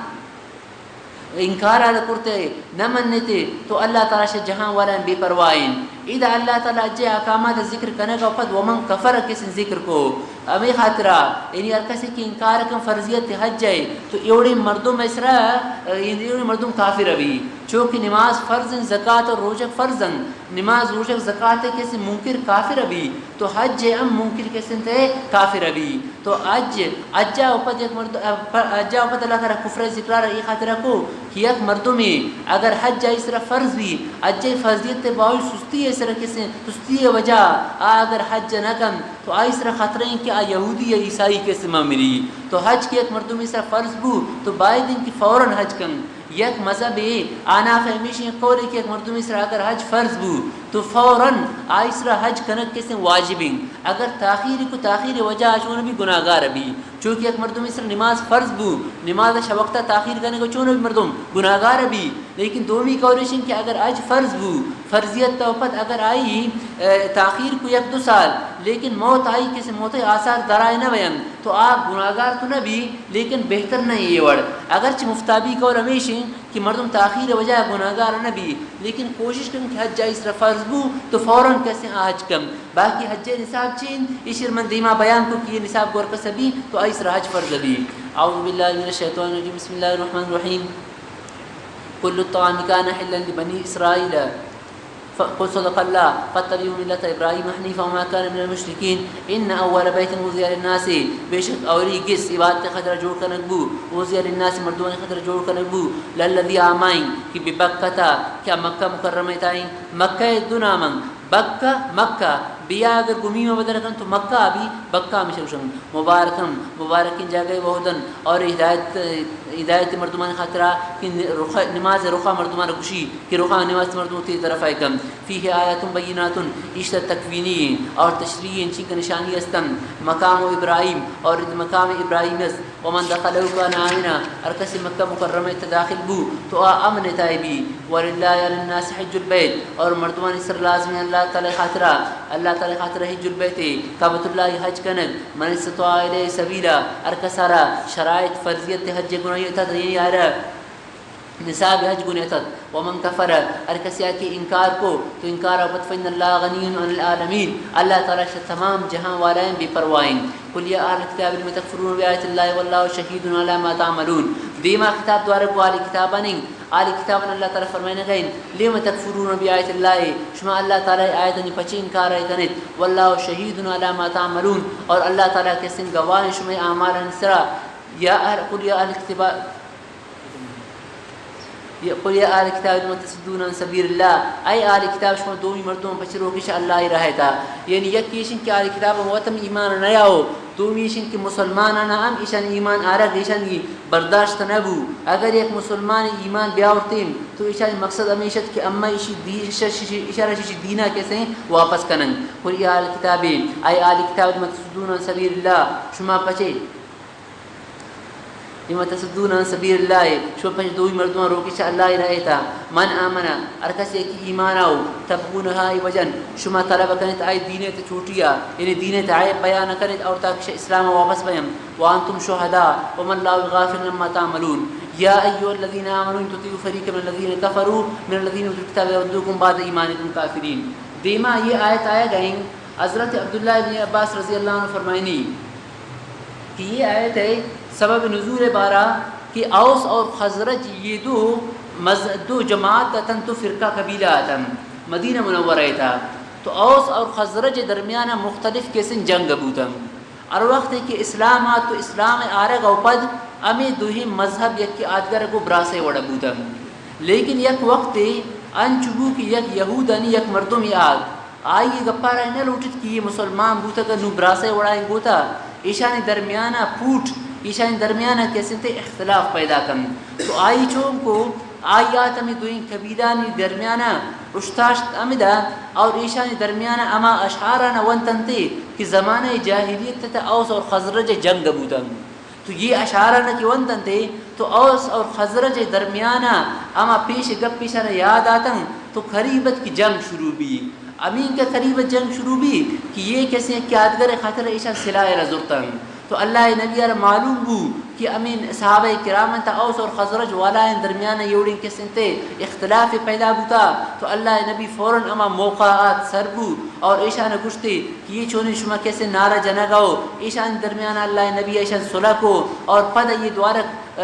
انکار کرتے نہ منتے تو اللہ تعالیٰ سے جہاں والا بے پروائن اذا اللہ تعالیٰ جے احکامات ذکر کرنے کا وقت ومن کفر کس ذکر کو ہمیں خاطرہ یعنی ہر کسی کی انکار کم فرضیت حج جائے تو ایوڑے مردم اسرا ایوڑے مردم کافر ابھی چونکہ نماز فرض زکوٰۃ اور روزہ فرض نماز روزہ زکوٰۃ کیسے منکر کافر ابھی تو حج ام منکر کیسے تھے کافر ابھی تو اجا اوپر ایک مرد اجا اوپر اللہ تعالی کفر ذکر ای خاطر کو کہ ایک مردوں میں اگر حج اس طرح فرض بھی اج فرضیت باوجود سستی اس طرح کیسے سستی وجہ اگر حج نہ کم تو اس طرح خطرے ہیں کہ یہودی یا عیسائی کیسے ملی تو حج کے ایک مردوں میں اس طرح فرض بو تو باید دن کی فوراً حج کن یک مذہب آنا فہمیش قول کہ ایک مردوں میں اس طرح اگر حج فرض بو تو فوراً اس طرح حج کنک کیسے واجبیں اگر تاخیر کو تاخیر وجہ چون بھی گناہ گار بھی چونکہ ایک مردوں میں اس طرح نماز فرض بو نماز شوقتہ تاخیر کرنے کو چون بھی مردم گناہ گار بھی لیکن دومی قولشن کہ اگر آج فرض بو فرضیت توپت اگر آئی تاخیر کو یک 2 سال لیکن موت آئی کسی موت آثار درائے نہ بیان تو آپ گناہ گار تو نہ بھی لیکن بہتر نہیں یہ وڑ اگرچہ مفتابی قول ہمیشہ کہ مردم تاخیر وجہ گناہ گار نہ بھی لیکن کوشش کریں کہ حج جائز فرض بو تو فوراً کیسے حج کم باقی حج نصاب چین اشر من دیما بیان کو کہ یہ نصاب گور کس بھی تو اس حج فرض بھی اعوذ باللہ من الشیطان الرجیم بسم اللہ الرحمن الرحیم كل الطعام كان حلا لبني إسرائيل قل صدق الله فاتبعوا ملة إبراهيم حنيفا وما كان من المشركين إن أول بيت وضع للناس بشك أولي قس عبادت خطر جوڑ کنک بو وضع للناس مردوان خطر جوڑ کنک بو للذي آمائن کہ ببکتا کیا مکہ مکرمہ تائیں مکہ دنا من بکہ مکہ بیا اگر گمی میں بدل کن تو مکہ بھی بکہ میں شوشن مبارکن جاگئے وحدن اور ہدایت مردمان خاطرہ کہ نماز رخا مردمان کشی کہ رخا نماز مردمان تی طرف آئے کم فیہ آیات بینات اشتر تکوینی اور تشریح چنک نشانی استم مقام ابراہیم اور مقام ابراہیم است ومن دخلو کان آمنا اور کسی مکہ مکرمہ تداخل بو تو امن تائبی وللہ للناس حج البیت اور مردمان اسر لازمی اللہ تعالی خاطرہ حج البیت کعبۃ اللہ حج کنک من استطاع الیہ سبیلا ارکسارا شرائط فرضیت حج گناہیتا یعنی آرہ نصاب حج گنیتت ومن کفر ارکسی کی انکار کو تو انکار ابت فإن اللہ غنی عن العالمین اللہ تعالی سے تمام جہاں والائیں بے پروائیں قل یا اہل کتاب لم تکفرون بآیات اللہ واللہ شہید علی ما تعملون دیما کتاب دوارے کو آل کتابانی آل کتابن اللہ تعالی فرمائنے گئیں لم تکفرون بآیات اللہ شما اللہ تعالی آیتنی پچی انکار آئی کنت واللہ شہید علی ما تعملون اور اللہ تعالی کے سن گواہ شما اعمال انسرا یا اہل قل یا اہل کتاب قل یا آل کتاب لم تصدون عن سبیل اللہ ای آل کتاب شما دومی مردوں پچھرو کش اللہ رہے تھا یعنی یک کیشن کہ آل کتاب موتم ایمان نیا ہو دومی شن کہ مسلمان ہم ایشان ایمان آرہ ایشان کی برداشت نبو اگر ایک مسلمان ایمان بیاورتیم تو ایشان مقصد ہمیشت کہ اما اشارہ شیشی دینہ کیسے ہیں واپس کنن قل یا آل کتاب ای آل کتاب لم تصدون عن سبیل اللہ شما پچھے لما تصدون عن سبیل اللہ شو پنج دوی مردوں روکی اللہ رہے تھا من آمنا ارکس ایک ایمان آو تبغونها وجن شما طلب کنت آئی دینت چھوٹیا یعنی دینت آئی بیان کنت اور تاکش اسلام واپس بیم وانتم شہداء ومن اللہ غافل لما تعملون یا ایوہ الذین آمنوا ان تطیعوا فریقا من الذین کفروا من الذین اوتوا الکتاب یردوکم بعد ایمانکم کافرین دیما یہ آیت آیا گئیں حضرت عبداللہ بن عباس رضی اللہ عنہ فرمائنی کہ یہ آیت ہے سبب نزول بارہ کہ اوس اور خزرج یہ دو جماعت تن تو فرقہ قبیلہ آتن مدینہ منورہ تھا تو اوس اور خزرج درمیانہ مختلف قسم جنگ بوتن اور وقت ہے کہ اسلام تو اسلام آرگ اوپد امی دوہی مذہب یک کے آدگر کو براسے وڑا بوتن لیکن یک وقت انچبو کی یک یہودانی یک مردم آگ آئی گپا رہنے لوٹت کہ یہ مسلمان بوتا کہ نو براسے وڑائیں گوتا ایشانی درمیانہ پوٹ ایشانی درمیانہ کیسے تھے اختلاف پیدا کریں تو آئی چون کو آیات ہمیں دوئیں قبیلانی درمیانہ اشتاشت امدہ اور ایشانی درمیانہ اما اشعارانہ ونتنتے کہ زمانہ جاہلیت تھا اوس اور خزرج جنگ بودن تو یہ اشعارانہ کی ونتنتے تو اوس اور خزرج درمیانہ اما پیش گپ پیشانہ یاد آتا تو قریبت کی جنگ شروع بھی امین کے قریبت جنگ شروع بھی کہ یہ کیسے کہ آدگر خاطر ایشان سلاح رزرتن تو اللہ نبی علیہ معلوم بو کہ امین صحابہ کرامن تا اوس اور خزرج والائن درمیان یوڑین کے سنتے اختلاف پیدا بوتا تو اللہ نبی فوراً اما موقعات سربو اور ایشان گشتے کہ یہ چونی شما کیسے نعرہ جنگاؤ ایشان درمیان اللہ نبی ایشان صلح کو اور پد یہ دوارک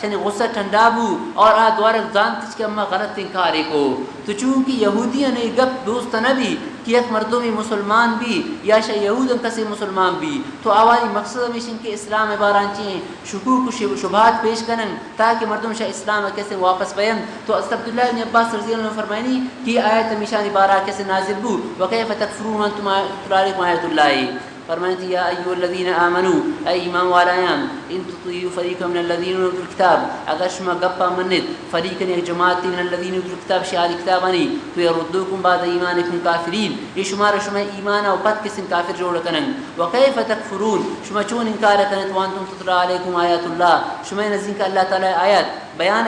چنی غصہ ٹھنڈابو اور آ دوارا زانتش کہ اما غلط انکارے کو تو چونکہ یہودیاں نے گپ دوست نبی کہ ایک مردمی مسلمان بھی یا شا یہودن کسی مسلمان بھی تو آوائی مقصد ہمیشن کہ اسلام باران چیئیں شکوک و شبہات پیش کرن تاکہ مردم شاہ اسلام کیسے واپس پہن تو عبداللہ بن عباس رضی اللہ عنہ فرمائنی کہ آیت ہمیشانی بارہ کیسے نازل بو وکیف تکفرون انتم تلالیکم آیت اللہ فرمانتی یا ایو الذین آمنوا اے ایمان والایان ان تطیعوا فریقا من الذین اوتوا الکتاب اگر شما گپا منت فریقا ایک جماعت من الذین اوتوا الکتاب شہاد کتابانی تو یردوکم بعد ایمانکم کافرین یہ شمار شما ایمان او پت کسن کافر جوڑ کنن وکیف تکفرون شما چون انکار کنت وانتم تتلا علیکم آیات اللہ شما نزدین کا اللہ تعالی آیات بیان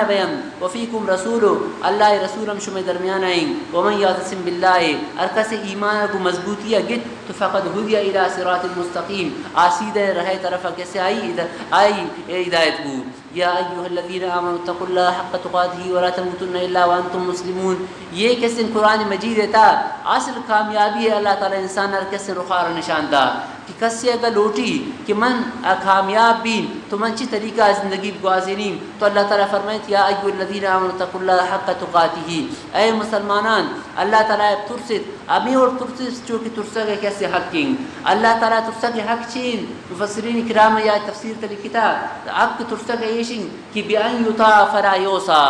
وفیکم رسول اللہ رسولم شما درمیان آئیں ومن یعتصم باللہ ارکس ایمان کو مضبوطی گت تو فقد ہدی الى صراط المستقیم آسیدہ رہے طرف کیسے آئی ہدایت کو یا ایوہ الذین آمنوا اتقوا اللہ حق تقاتہ ولا تموتن الا وانتم مسلمون یہ کسن قرآن مجید تا اصل کامیابی ہے اللہ تعالی انسان ہر کسن رخار نشان دا کہ کسی اگر لوٹی کہ من کامیاب بین تو من چی طریقہ زندگی گوازینیم تو اللہ تعالیٰ فرمائیت یا ایوہ الذین آمنوا اتقوا اللہ حق تقاتہ اے مسلمانان اللہ تعالیٰ ترسد امی اور ترسد چونکہ ترسد کیسے حق کیں اللہ تعالیٰ ترسد حق چین مفسرین کرام یا تفسیر تلکتا حق ترسد ایشن کہ بیان یطاع فلا یوسا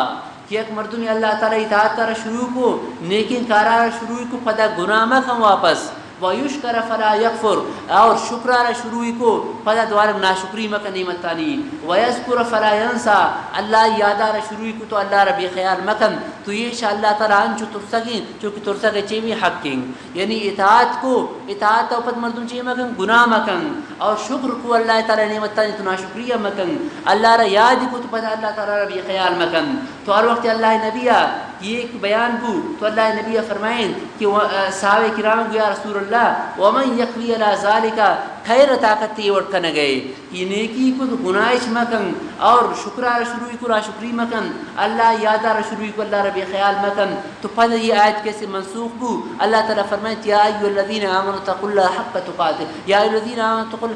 کہ ایک مردمی اللہ تعالیٰ اطاعت کرا شروع کو نیکین کارا شروع کو پدا گناہ مکم واپس ویشکر فلا یکفر اور شکرارہ شروعی کو پدا دوارم ناشکری مکہ نعمتانی ویذکر فلا ینسا اللہ یادارہ شروعی کو تو اللہ ربی خیال مکن تو یہ شاء اللہ تعالیٰ انچو ترسگیں چونکہ ترسگیں چیوی حق کیں یعنی اطاعت کو اطاعت تو پد مردم چیوی مکن گناہ مکن اور شکر کو اللہ تعالیٰ نعمتانی تو ناشکریہ مکن اللہ را یادی کو تو پدا اللہ تعالیٰ ربی خیال مکن تو ہر وقت اللہ نبیہ یہ ایک بیان کو تو اللہ نبیہ فرمائیں کہ صحابہ کرام کو یا رسول اللہ ومن یقوی علی ذالک خیر طاقت تیوٹ کن گئے کہ نیکی کو تو گناہش مکن اور شکرار شروعی کو را شکری مکن اللہ یادار شروعی کو اللہ ربی خیال مکن تو پھر یہ آیت کیسے منسوخ کو اللہ تعالیٰ فرمائیں یا ایو الذین آمنوا اتقوا اللہ حق تقاتہ یا ایو الذین آمنوا اتقوا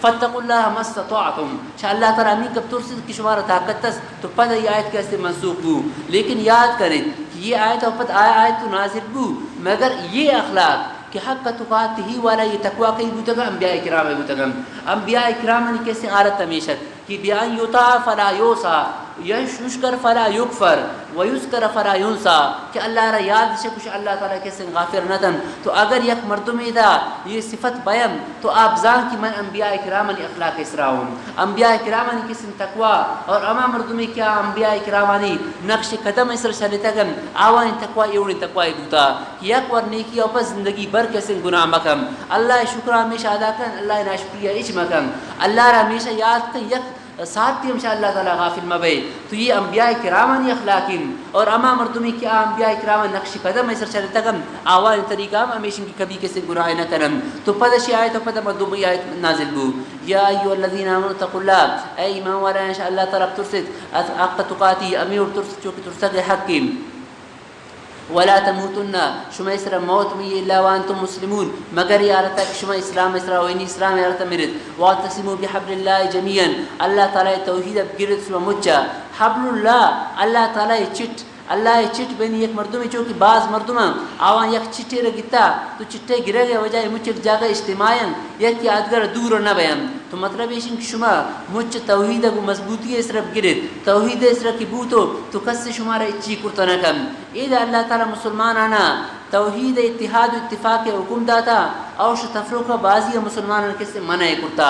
فاتقوا اللہ ما استطعتم شاء اللہ تعالیٰ امین کب ترسد کی شمارہ طاقت تس تو پتہ یہ آیت کیسے منسوخ ہو لیکن یاد کریں کہ یہ آیت اور پتہ آیت تو نازل ہو مگر یہ اخلاق کہ حق تقاتہ ہی والا یہ تقوی کئی بوتگا انبیاء کرام بوتگا انبیاء کرام نے کیسے عادت ہمیشت کہ بیان یطاع فلا یوسا یشکر فلا یکفر ویذکر فلا ینسا کہ اللہ را یاد سے کچھ اللہ تعالیٰ کیسے غافر نتن تو اگر یک مردمی دا یہ صفت بیان تو آپ جان کہ من انبیاء کرامانی اخلاق اسراؤں انبیاء کرامانی کسن تقوی اور اما مردمی کیا انبیاء کرامانی نقش قدم اسر شریتگن آوانی تقوی ایونی تقوی بوتا کہ یک ور نیکی اوپر زندگی بر کسن گناہ مکم اللہ شکر ہمیشہ ادا کن اللہ ناشکریہ اچ مکم اللہ را ہمیشہ یاد کن یک ساتھ تھی ہمشاء اللہ تعالیٰ غافل مبے تو یہ انبیاء کرامانی اخلاقین اور اما مردمی کیا انبیاء کرام نقش قدم ایسر چلتا کم آوان طریقہ ہمیشہ کی کبھی کسی گناہ نہ کرن تو پدشی آیت و پدہ مردمی آیت نازل بو یا ایو الذین آمنوا اتقوا اللہ اے ایمان والا انشاء اللہ تعالیٰ ترسد حق تقاتی امیر ترسد چونکہ ترسد حقیم ولا تموتن شما اسرا موت می الا وانتم مسلمون مگر یارتا کہ شما اسلام اسرا و اسلام یارتا مرد واعتصموا بحبل الله جميعا اللہ تعالی توحید بگرد شما مچا حبل اللہ اللہ تعالی چٹ اللہ چٹ بینی ایک مردمی چونکہ بعض مردم آوان یک چٹے رگتا تو چٹے گرے گئے وجہ مچ ایک جگہ اجتماعاً یک یادگار دور نہ بیان تو مطلب ہے کہ شما مچ توحید کو مضبوطی اس رب گرد توحید اس رب کی بوتو تو کس شمارا اچھی کرتا نہ کم اید اللہ تعالی مسلمان آنا توحید اتحاد و اتفاق حکم داتا اور تفرق بازی مسلمان کے سے منع کرتا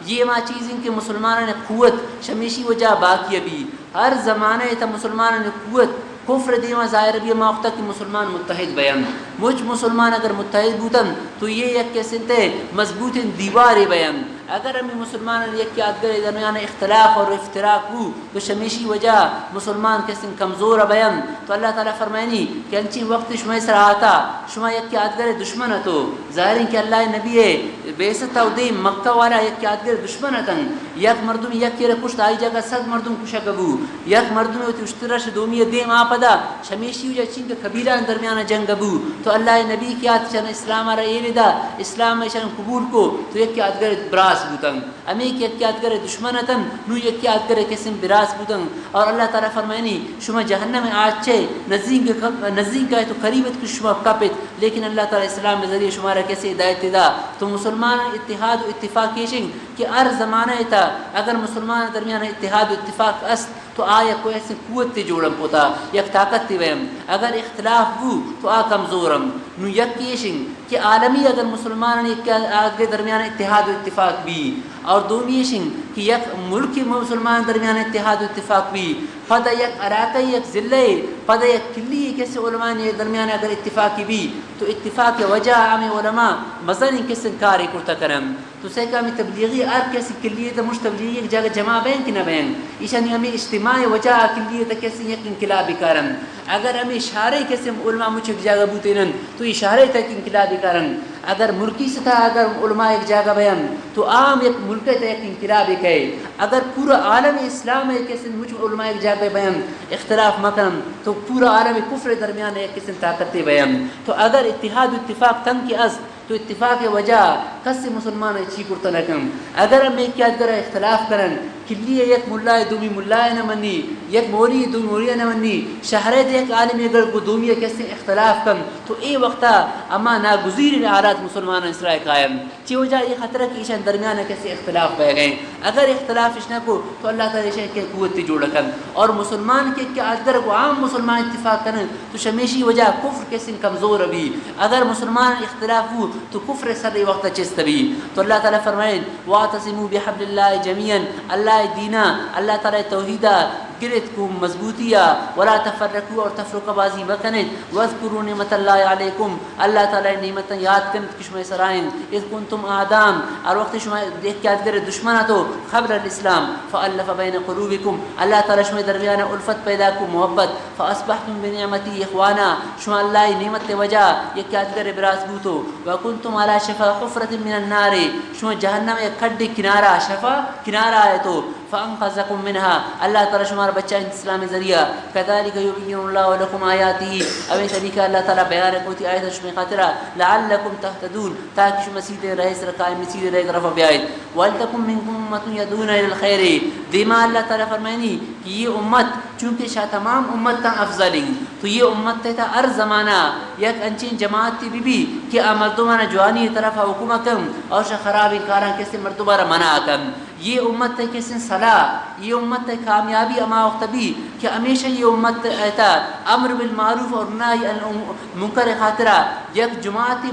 یہ ما چیزیں کہ مسلمان نے قوت شمیشی وجہ باقی بھی ہر زمانے تا مسلمان نے قوت کفر دیما ظاہر بھی موقع کہ مسلمان متحد بیان مجھ مسلمان اگر متحد بوتن تو یہ یک کسنتے مضبوط دیوار بیان اگر ہمیں مسلمان یک یادگر درمیان اختلاف اور افتراق ہو تو شمیشی وجہ مسلمان کسن کمزور بیان تو اللہ تعالیٰ فرمائنی کہ انچی وقت شما اس رہا تھا شما یک یادگر دشمن تو ظاہر کہ اللہ نبی بیست و دیم مکہ والا یک یادگر دشمن تن یک مردم یک کیر کشت آئی جگہ 100 مردم کشا گبو یک مردم ہوتی اشتراش دومی دیم آپدا شمیشی وجہ چین کے قبیلان درمیان جنگ گبو تو اللہ نبی کی آت چن اسلام را یہ دا اسلام چن قبول کو تو یک کی آت گر براس بوتن امی یک کی آت گر دشمنتن نو یک کی آت گر کسیم براس بوتن اور اللہ تعالی فرمائنی شما جہنم آج چھے نزدیک گئے تو قریبت کو شما کپت لیکن اللہ تعالی اسلام میں ذریعے شمارا کیسے ہدایت دا تو مسلمان اتحاد و اتفاق کیشنگ کہ ہر زمانہ تا اگر مسلمان درمیان اتحاد و اتفاق است تو آیا کوئی ایسی قوت تی جوڑم پوتا یک طاقت تی ویم اگر اختلاف بو تو آ کمزورم نو یک کیشنگ کہ عالمی اگر مسلمان کے درمیان اتحاد و اتفاق بھی اور دومیشنگ کہ یک ملک مسلمان درمیان اتحاد و اتفاق بھی پدا یک علاقہ یک ضلع پدا یک کلی کیسے علماء نے درمیان اگر اتفاقی بھی تو اتفاق وجہ عام علماء مثلا کس کاری کرتا کرم تو سے کہ ہمیں تبلیغی ار کیسی کلیت مش تبلیغی ایک جگہ جمع بین کہ نہ بین ایشانی ہمیں اجتماع وجہ کلیت کیسی یک انقلابی کارن اگر ہمیں اشارے کیسے علماء مجھ ایک جگہ بوتینن تو اشارے تک انقلابی کارن اگر ملکی سطح اگر علماء ایک جگہ بیان تو عام ایک ملک تک ایک انقلابی کہے اگر پورا عالم اسلام ہے کیسے مجھ علماء ایک جگہ بیان اختلاف مکن تو پورا عالم کفر درمیان ایک قسم طاقت بیان تو اگر اتحاد و اتفاق تن کی از تو اتفاق وجہ کس مسلمان اچھی کرتا نکم اگر ہم ایک کیا کریں اختلاف کرن کلی ایک ملا دومی ملا نہ منی یک موری دومی موری نہ منی شہرت ایک عالم اگر کو دومی کیسے اختلاف کم تو ای وقتا اما ناگزیر حالات مسلمان اسرائیل قائم چی وجہ یہ خطرہ کی ایشان درمیان کیسے اختلاف بہ گئے اگر اختلاف اشنا کو تو اللہ تعالی ایشان کے قوت جوڑ کن اور مسلمان کے کیا اگر کو عام مسلمان اتفاق کرن تو شمیشی وجہ کفر کیسے کمزور بھی اگر مسلمان اختلاف ہو تو کفر سر وقت چست بھی تو اللہ تعالی فرمائے واعتصموا بحبل اللہ جميعا اللہ دینا اللہ تعالی توحیدہ گرت کو مضبوطیہ ولا تفرقوا اور تفرقہ بازی بکنن واذکروا نعمت اللہ علیکم اللہ تعالی نعمت یاد کرن کہ شما سرائن اذ کنتم اعدام اور وقت شما دیکھ کے اگر دشمن تو قبل الاسلام فالف بین قلوبکم اللہ تعالی شما درمیان الفت پیدا کو محبت فاصبحتم بنعمتی اخوانا شما اللہ نعمت وجہ یہ کہ اگر براس بوتو وکنتم على شفا حفرۃ من النار شما جہنم ایک کھڈے کنارہ شفا کنارہ ہے تو فانقذکم منها اللہ تعالی شما بچہ اسلام ذریعہ کذالک یبین اللہ لکم آیاتی اوی طریقہ اللہ تعالی بیان کوتی آیت شما خاطرہ لعلکم تهتدون تاکہ شما سیدھے رہے سر قائم سیدھے رہے طرف بیائید ولتکم منکم امۃ یدعون الی الخیر دیما اللہ تعالی فرمائنی کہ یہ امت چونکہ شاہ تمام امت تا افضل تو یہ امت تا ہر زمانہ یک انچین جماعت تی بی کہ مردمان جوانی طرف حکومت کم اور شاہ خراب انکاراں کسی مرتبہ منع کم یہ امت تے کسی صلاح یہ امت تے کامیابی اما وقت بھی کہ ہمیشہ یہ امت ایتا امر بالمعروف اور نہی عن منکر خاطرہ یک جماعتی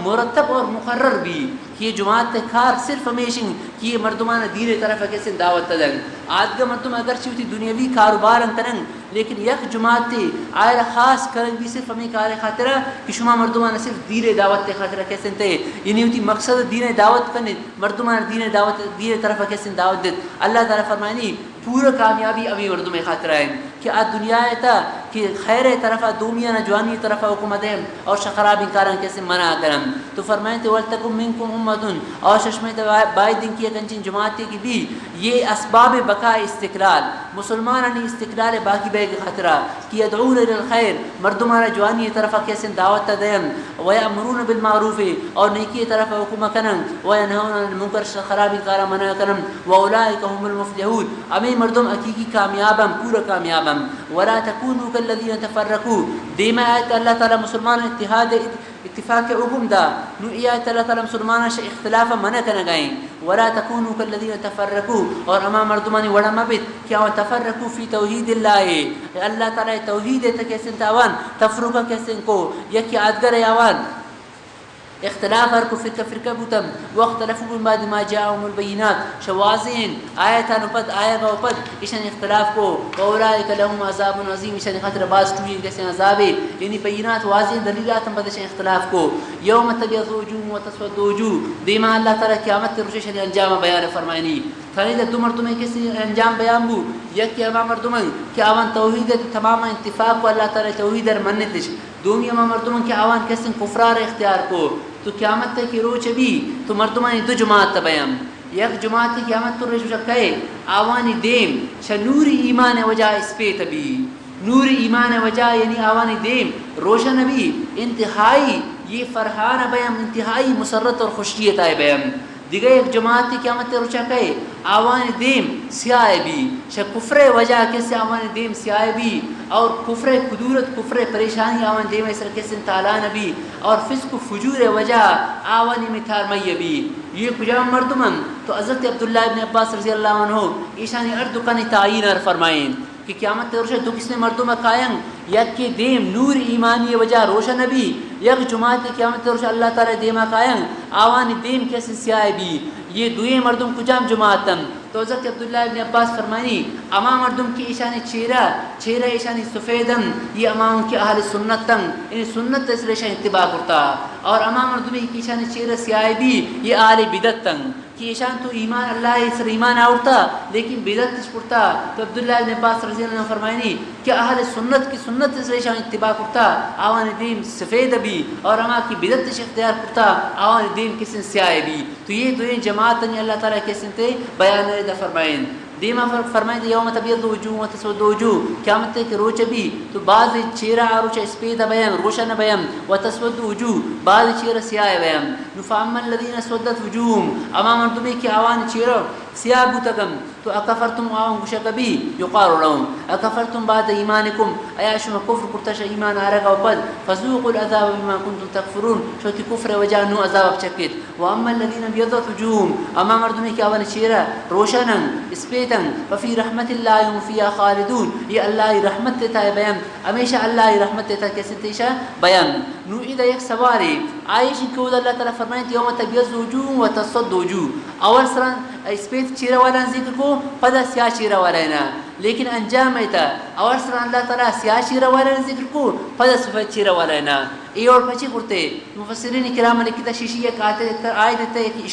مرتب اور مقرر بھی کہ یہ جماعت تے کار صرف ہمیشہ کہ یہ مردمان دین طرف کسی دعوت تدن آج کا مردم اگر چوتی دنیاوی کاروبار کرن لیکن یک جماعت تے آئرہ خاص کرن بھی صرف ہمیں کار خاطرہ کہ شما مردمان صرف دین دعوت تے خاطرہ کیسے تے یعنی ہوتی مقصد دین دعوت کرنے مردمان دین دعوت دین طرف کیسے دعوت دیت اللہ تعالی فرمائنی پورا کامیابی ابھی مردم خاطرہ ہیں کہ آج دنیا تا کہ خیر طرفہ دومیاں جوانی طرفہ حکومت ہے اور خراب انکاران کیسے منع کرن تو فرمائیں تے ولتکم منکم امتن اور ششمت باید دن کی کنچین جماعتی کی بھی یہ اسباب بقاء استقلال مسلمانانی استقلال باقی بے خاطرہ کہ یدعون الی الخیر مردمان جوانی طرفہ کیسے دعوت دیں ویامرون بالمعروف اور نیکی طرف حکومت کرن وینہون عن المنکر خراب انکاران منع کرن واولئک هم المفلحون امی مردم حقیقی کامیابم پورا کامیابم ولا تکونوا كالذین تفرقوا دیما آیت اللہ تعالی مسلمان اتحاد اتفاق حکم دا نو آیت اللہ تعالی مسلمان اختلاف منع کرنا گئیں ولا تکونوا كالذین تفرقوا اور اما مردمانی وڑا مبت کیا تفرقوا فی توحید اللہ اللہ تعالی توحید کیسے تاوان تفرقہ کیسے کو یکی آدگر یاوان اختلاف ہر کو فرقہ بوتم واختلفوا من بعد ما جاءهم البينات شوازین آیت نپد آیت اوپد اشن اختلاف کو اولئک لهم عذاب عظیم اشن خاطر باز ٹوئی جیسے عذاب یعنی بینات واضح دلیلات ہم بدش اختلاف کو یوم تبیض وجوه وتسود وجوه دیما اللہ تعالی قیامت کے روز شری انجام بیان فرمائنی تھانی دو مردمیں کسی انجام بیان بو یک کہ امام مردمیں کہ آوان توحید تمام اتفاق کو اللہ تعالی توحید منتش دومی امام مردمیں کہ آوان کسی کفرار اختیار کو تو قیامت کی روچ بھی تو مردمان دو جماعت بیان یک جماعت قیامت تو رشو شکے آوانی دیم چھ نور ایمان وجہ اس پہ تبی نور ایمان وجہ یعنی آوانی دیم روشن بھی انتہائی یہ فرحان بیم انتہائی مسرت اور خوشیت آئے بیم دیگه ایک جماعتی قیامت روچا کہے آوان دیم سیاہ بھی شا کفر وجہ کسی آوان دیم سیاہ بھی اور کفر قدورت کفر پریشانی آوان دیم ایسر کسی تالان بھی اور فسق فجور وجہ آوانی مثال می بھی یہ کجام مردمن تو حضرت عبداللہ ابن عباس رضی اللہ عنہ ایشانی اردکانی تعین ار فرمائیں کہ قیامت روشہ دو کس نے مردم قائم یک کے دیم نور ایمانی وجہ روشن بھی یک جماعت قیامت روشہ اللہ تعالی دیما قائم آوانی دیم کیسے سیاہ بھی یہ دوئے مردم کجام جماعتن تو حضرت عبداللہ ابن عباس فرمانی اما مردم کی ایشانی چہرہ ایشانی سفیدن یہ امام کی اہل سنتن یعنی سنت اس ریشان اتباع کرتا اور اما مردمی کی ایشانی چہرہ سیاہ بھی یہ اہل بدتن کہ ایشان تو ایمان اللہ اس ایمان آورتا لیکن بدت اس پڑتا تو عبداللہ ابن عباس رضی اللہ عنہ فرمائنی کہ اہل سنت کی سنت اس ریشان اتباع کرتا آوان دین سفید بھی اور اما کی بدت اس اختیار کرتا آوان دین کسن سیاہ بھی تو یہ دوئیں جماعت اللہ تعالیٰ کسن تے بیان رہتا فرمائن دیما فرمائیں یوم تبیض وجوہ و تسود وجوہ قیامت کے روچ بھی تو بعض چہرہ روچ اسپیدہ بیان روشن بیان و تسود وجوہ بعض چہرہ سیاہ بیان نفعم الذین اسودت وجوہم اما مردمی کی آوان چہرہ سیاہ بوتکم تو اکفرتم آوان گوشک بھی یقار لهم اکفرتم بعد ایمانکم ایا شما کفر کرتش ایمان آرگا و پد فذوقوا العذاب بما کنتم تکفرون شوتی کفر وجہ نو عذاب چکت و اما الذین بیضت وجوہم اما مردمی کی آوان چہرہ روشنن اسپیدن وفی رحمت اللہ هم فیها خالدون یہ اللہ رحمت دیتا ہے بیان ہمیشہ اللہ رحمت دیتا ہے کیسے تیشہ بیان نو ایدہ یک سواری آئیش کو اللہ تعالیٰ فرمائیں یوم تبیض وجوہ و تسود وجوہ اول سران اسپیت چیرہ والا ذکر کو پدا سیاہ چیرہ والا نا لیکن انجام ایتا اول سران اللہ تعالیٰ سیاہ چیرہ والا ذکر کو پدا سفید چیرہ والا نا ای اور پچی کرتے مفسرین کرام لکھتا شیشی ایک آیت دیتا ہے کہ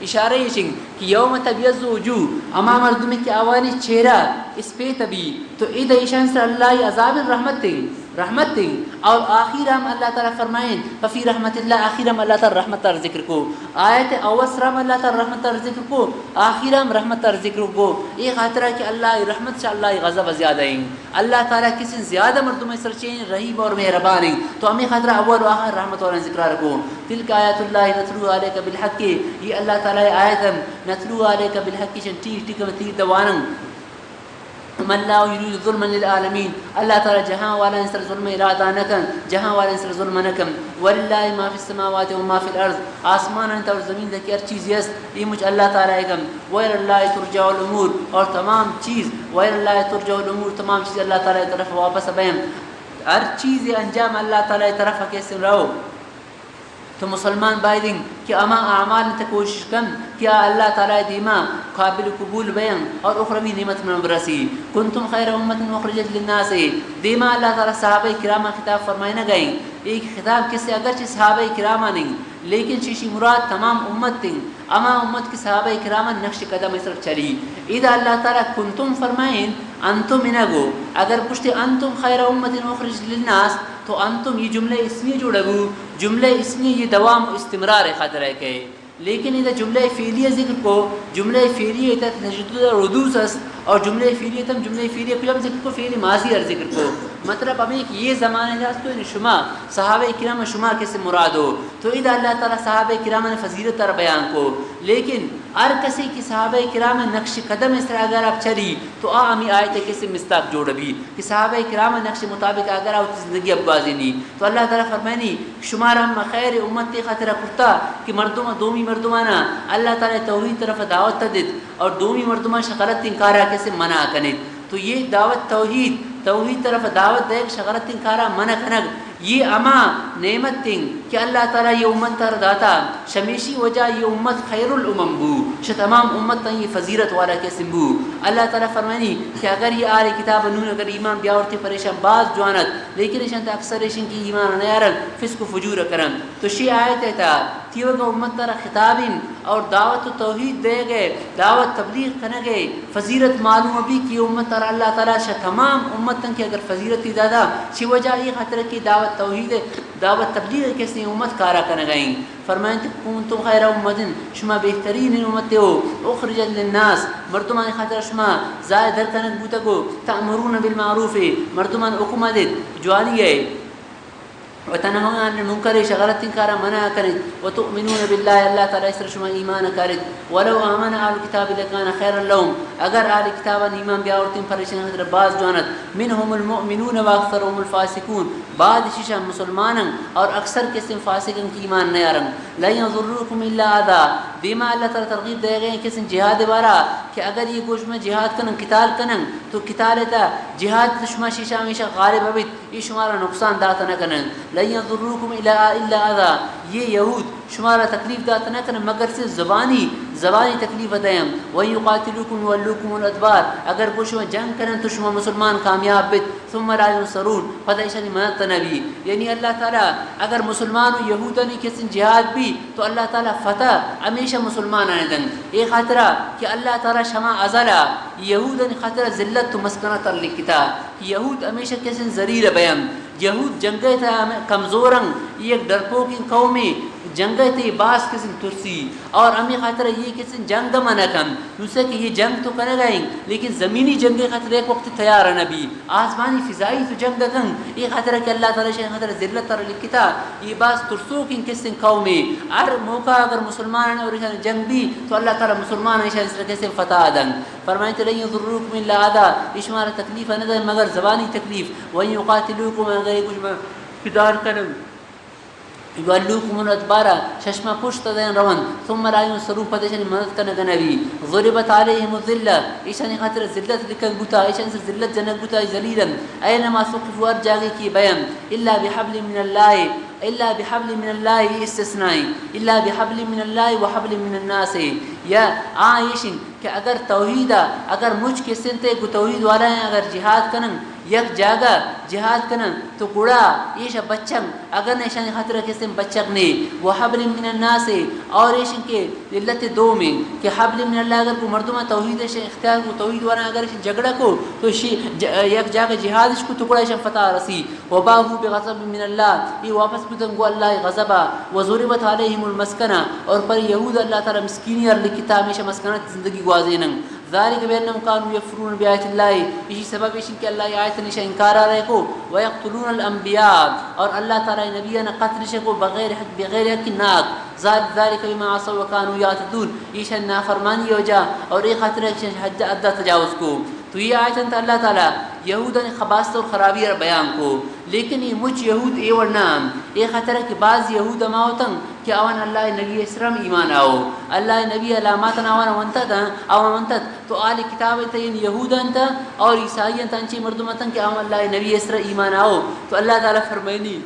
اشارہ یہ چنگ کہ یوم تبیض وجوہ اما مردمی کی آوانی چہرہ اس پہ تبی تو عید ایشان سے اللہ عذاب رحمت دیں اور آخر ہم اللہ تعالیٰ فرمائیں ففی رحمت اللہ آخر ہم اللہ تعالیٰ رحمت تر ذکر کو آیت اوسر ہم اللہ تعالیٰ رحمت تر ذکر کو آخر ہم رحمت تر ذکر کو یہ خاطرہ کہ اللہ رحمت سے اللہ غضب زیادہ ہیں اللہ تعالیٰ کسی زیادہ مردم سرچین رحیم اور مہربان ہیں تو ہمیں خاطرہ اول و آخر رحمت اور ذکر رکھو تلک آیت اللہ نتلو علیک بالحق یہ اللہ تعالیٰ آیت نتلو علیک بالحق شنٹی ٹکمتی دوانن من لا يريد ظلما للعالمين اللہ تعالی جہاں والا انسر ظلم ارادہ نکن جہاں والا انسر ظلم نکن وللہ ما فی السماوات و ما فی الارض آسمان انت اور زمین دکی ہر چیز یس یہ مجھ اللہ تعالی ایکم ویل اللہ ترجع الامور اور تمام چیز ویل اللہ ترجع الامور تمام چیز اللہ تعالی طرف واپس بہم ہر چیز انجام اللہ تعالی طرف کیسے رہو تو مسلمان بائدنگ کہ اما اعمال تے کوشش کن کیا اللہ تعالی دیما قابل قبول بیان اور اخروی نعمت میں برسی کنتم خیر امت اخرجت للناس دیما اللہ تعالی صحابہ کرام خطاب فرمائے نہ گئے ایک خطاب کس سے اگرچہ صحابہ کرام نہیں لیکن شیشی مراد تمام امت تھیں اما امت کی صحابہ کرام نقش قدم اس طرف چلی اذا اللہ تعالی کنتم فرمائیں انتم انگو اگر پشتے انتم خیر امت اخرجت للناس تو انتم یہ جملے اسمی جوڑگو جملے اسمی یہ دوام و استمرار خاطر ہے کہ لیکن اذا جملہ فعلیہ ذکر کو جملہ فعلیہ تجدد ردوس است اور جملہ فعلیہ تم جملہ فعلیہ کو جب ذکر کو فعلی ماضی اور ذکر کو مطلب ابھی کہ یہ زمانے جاس تو شما صحابہ کرام شما کیسے مراد ہو تو اذا اللہ تعالی صحابہ کرام نے فضیلت تر بیان کو لیکن ہر کسی کی صحابہ کرام نقش قدم اس طرح اگر آپ چلی تو ہمیں آیت کیسے مستاق جوڑ بھی کہ صحابہ کرام نقش مطابق اگر آپ زندگی اب بازی نہیں تو اللہ تعالی فرمائنی شمار ہم خیر امت خاطر کرتا کہ مردم دومی مردمانہ اللہ تعالی توحید طرف دعوت تدد اور دومی مردمان شغلت انکارہ کیسے منع کنید تو یہ دعوت توحید طرف دعوت دے شغلت انکارہ منع کنگ یہ اما نعمت تنگ کہ اللہ تعالیٰ یہ امت تر داتا شمیشی وجہ یہ امت خیر الامم بو تمام امت تا یہ فضیرت والا کے سمبو اللہ تعالیٰ فرمانی کہ اگر یہ آل کتاب انہوں نے اگر ایمان بیاورتی پریشان باز جوانت لیکن اشان تا اکثر اشان کی ایمان نیارن فسق و فجور کرن تو شی آیت ہے تا تیوگا امت ترا خطابین اور دعوت و توحید دے گئے دعوت تبلیغ کرنے گئے فضیلت معلوم بھی کہ امت ترا اللہ تعالیٰ شاہ تمام امتن کے اگر فضیلت دادا چی وجہ یہ خطر کی دعوت توحید دعوت تبلیغ کسی امت کارا کرنے گئیں فرمائیں کہ کنتم خیر امتن شما بہترین امت ہو اخرجت للناس مردمان خاطر شما زائد در کنک بوتا کو تأمرون بالمعروف مردمان حکم دید جوالی ہے وتنهون عن المنكر شغلت انكار منع كرد وتؤمنون بالله الله تعالى اسر شما ایمان کرد ولو آمن اهل الكتاب لكان خيرا لهم اگر اهل کتاب ایمان بیاورتن پریشان حضرت باز جانت منهم المؤمنون واكثرهم الفاسقون بعد شیشا مسلمان اور اکثر قسم فاسقن کی ایمان نہ یارن لا يضركم الا اذى بما اللہ تعالی ترغیب دے گئے قسم جہاد بارا کہ اگر یہ گوش میں جہاد کنن قتال کنن تو قتال تا جہاد شما شیشا ہمیشہ غالب ابد یہ شمارا نقصان داتا نہ کنن لن يضروكم الا اذى یہ یہود شمارا تکلیف داتا نہ کنن مگر سے زبانی تکلیف دیم وَيُقَاتِلُكُمْ يُوَلُّكُمُ الْأَدْبَارِ اگر کو شما جنگ کرن تو شما مسلمان کامیاب بت ثم لا ينصرون پتہ ایشانی مدد نبی یعنی اللہ تعالیٰ اگر مسلمان و یہودانی کسی جہاد بھی تو اللہ تعالیٰ فتح ہمیشہ مسلمان آنے دن ایک خاطرہ کہ اللہ تعالیٰ شما ازلا یہودانی خاطرہ ذلت تو مسکنت لکتا یہود ہمیشہ کسی ذریع بیم یہود جنگے تھا کمزورنگ یہ ڈرپوکی قومی جنگے تھے باس کسی ترسی اور ہمیں خاطر یہ کسی جنگ منع کم دوسرے کہ یہ جنگ تو کرے گئیں لیکن زمینی جنگ خاطر ایک وقت تیار ہے نبی آسمانی فضائی تو جنگ کن یہ خاطر کہ اللہ تعالیٰ شاہ خاطر ذلت تر لکھتا یہ باس ترسو کی کسی قومی ہر موقع اگر مسلمان اور جنگ بھی تو اللہ تعالیٰ مسلمان ہے اس طرح سے فتح دن فرمائیں تو لن يضروكم الا اذى اشمار تکلیف نہ مگر زبانی تکلیف وَإِن يُقَاتِلُوكُمْ اگر کچھ قدار کرن يولوكم الادبار ششما پشت دین روان ثم لا ينصرون پدشن مدد کرنے گنوی ضربت عليهم الذلة ایشانی خاطر ذلت لکن بوتا ایشان سے ذلت جنک بوتا ذلیلا اینما ثقفوا ارجاگی کی بیان الا بحبل من الله استثنائی الا بحبل من الله وحبل من الناس یا آئیشن کہ اگر توحیدہ اگر مجھ کے سنتے کو توحید والا ہیں اگر جہاد کنن یک جاگا جہاد کنن تو گڑا ایشا بچن اگر نیشان خاطر کسی بچک نے وہ حبل من الناس اور ایشن کے علت دو میں کہ حبل من اللہ اگر کو مردمہ توحید اختیار کو توحید والا اگر ایشن جگڑا کو تو یک جاگا جہاد اس کو ٹکڑا ایشن فتح رسی وباہو بغضب من اللہ یہ واپس بتن گو اللہ غضبا وضربت علیہم المسکنہ اور پر یہود اللہ تعالی مسکینی اور لکتا ہمیشہ مسکنت زندگی گوازینن ذالک بینہم کانوا یکفرون بآیات اللہ اسی سبب ہے کہ اللہ آیت نشا انکار رہے کو ویقتلون الانبیاء اور اللہ تعالی نبیان قتل شکو بغیر حق ناک ذالک بما عصوا وكانوا یعتدون ایشا نافرمانی ہو جا اور ایک خاطر حد ادھا تجاوز کو تو یہ آیت انت اللہ تعالی یہود نے خباست اور خرابی بیان کو لیکن یہ مجھ یہود اے ورنام ایک خطرہ کہ بعض یہود ماوتن کہ آوان اللہ نبی اسلام ایمان آؤ اللہ نبی علامات آوان وانتت تو آل کتاب تین یہود انتا اور عیسائی انتا انچی مردمتن کہ آوان اللہ نبی اسلام ایمان آؤ تو اللہ تعالیٰ فرمائنی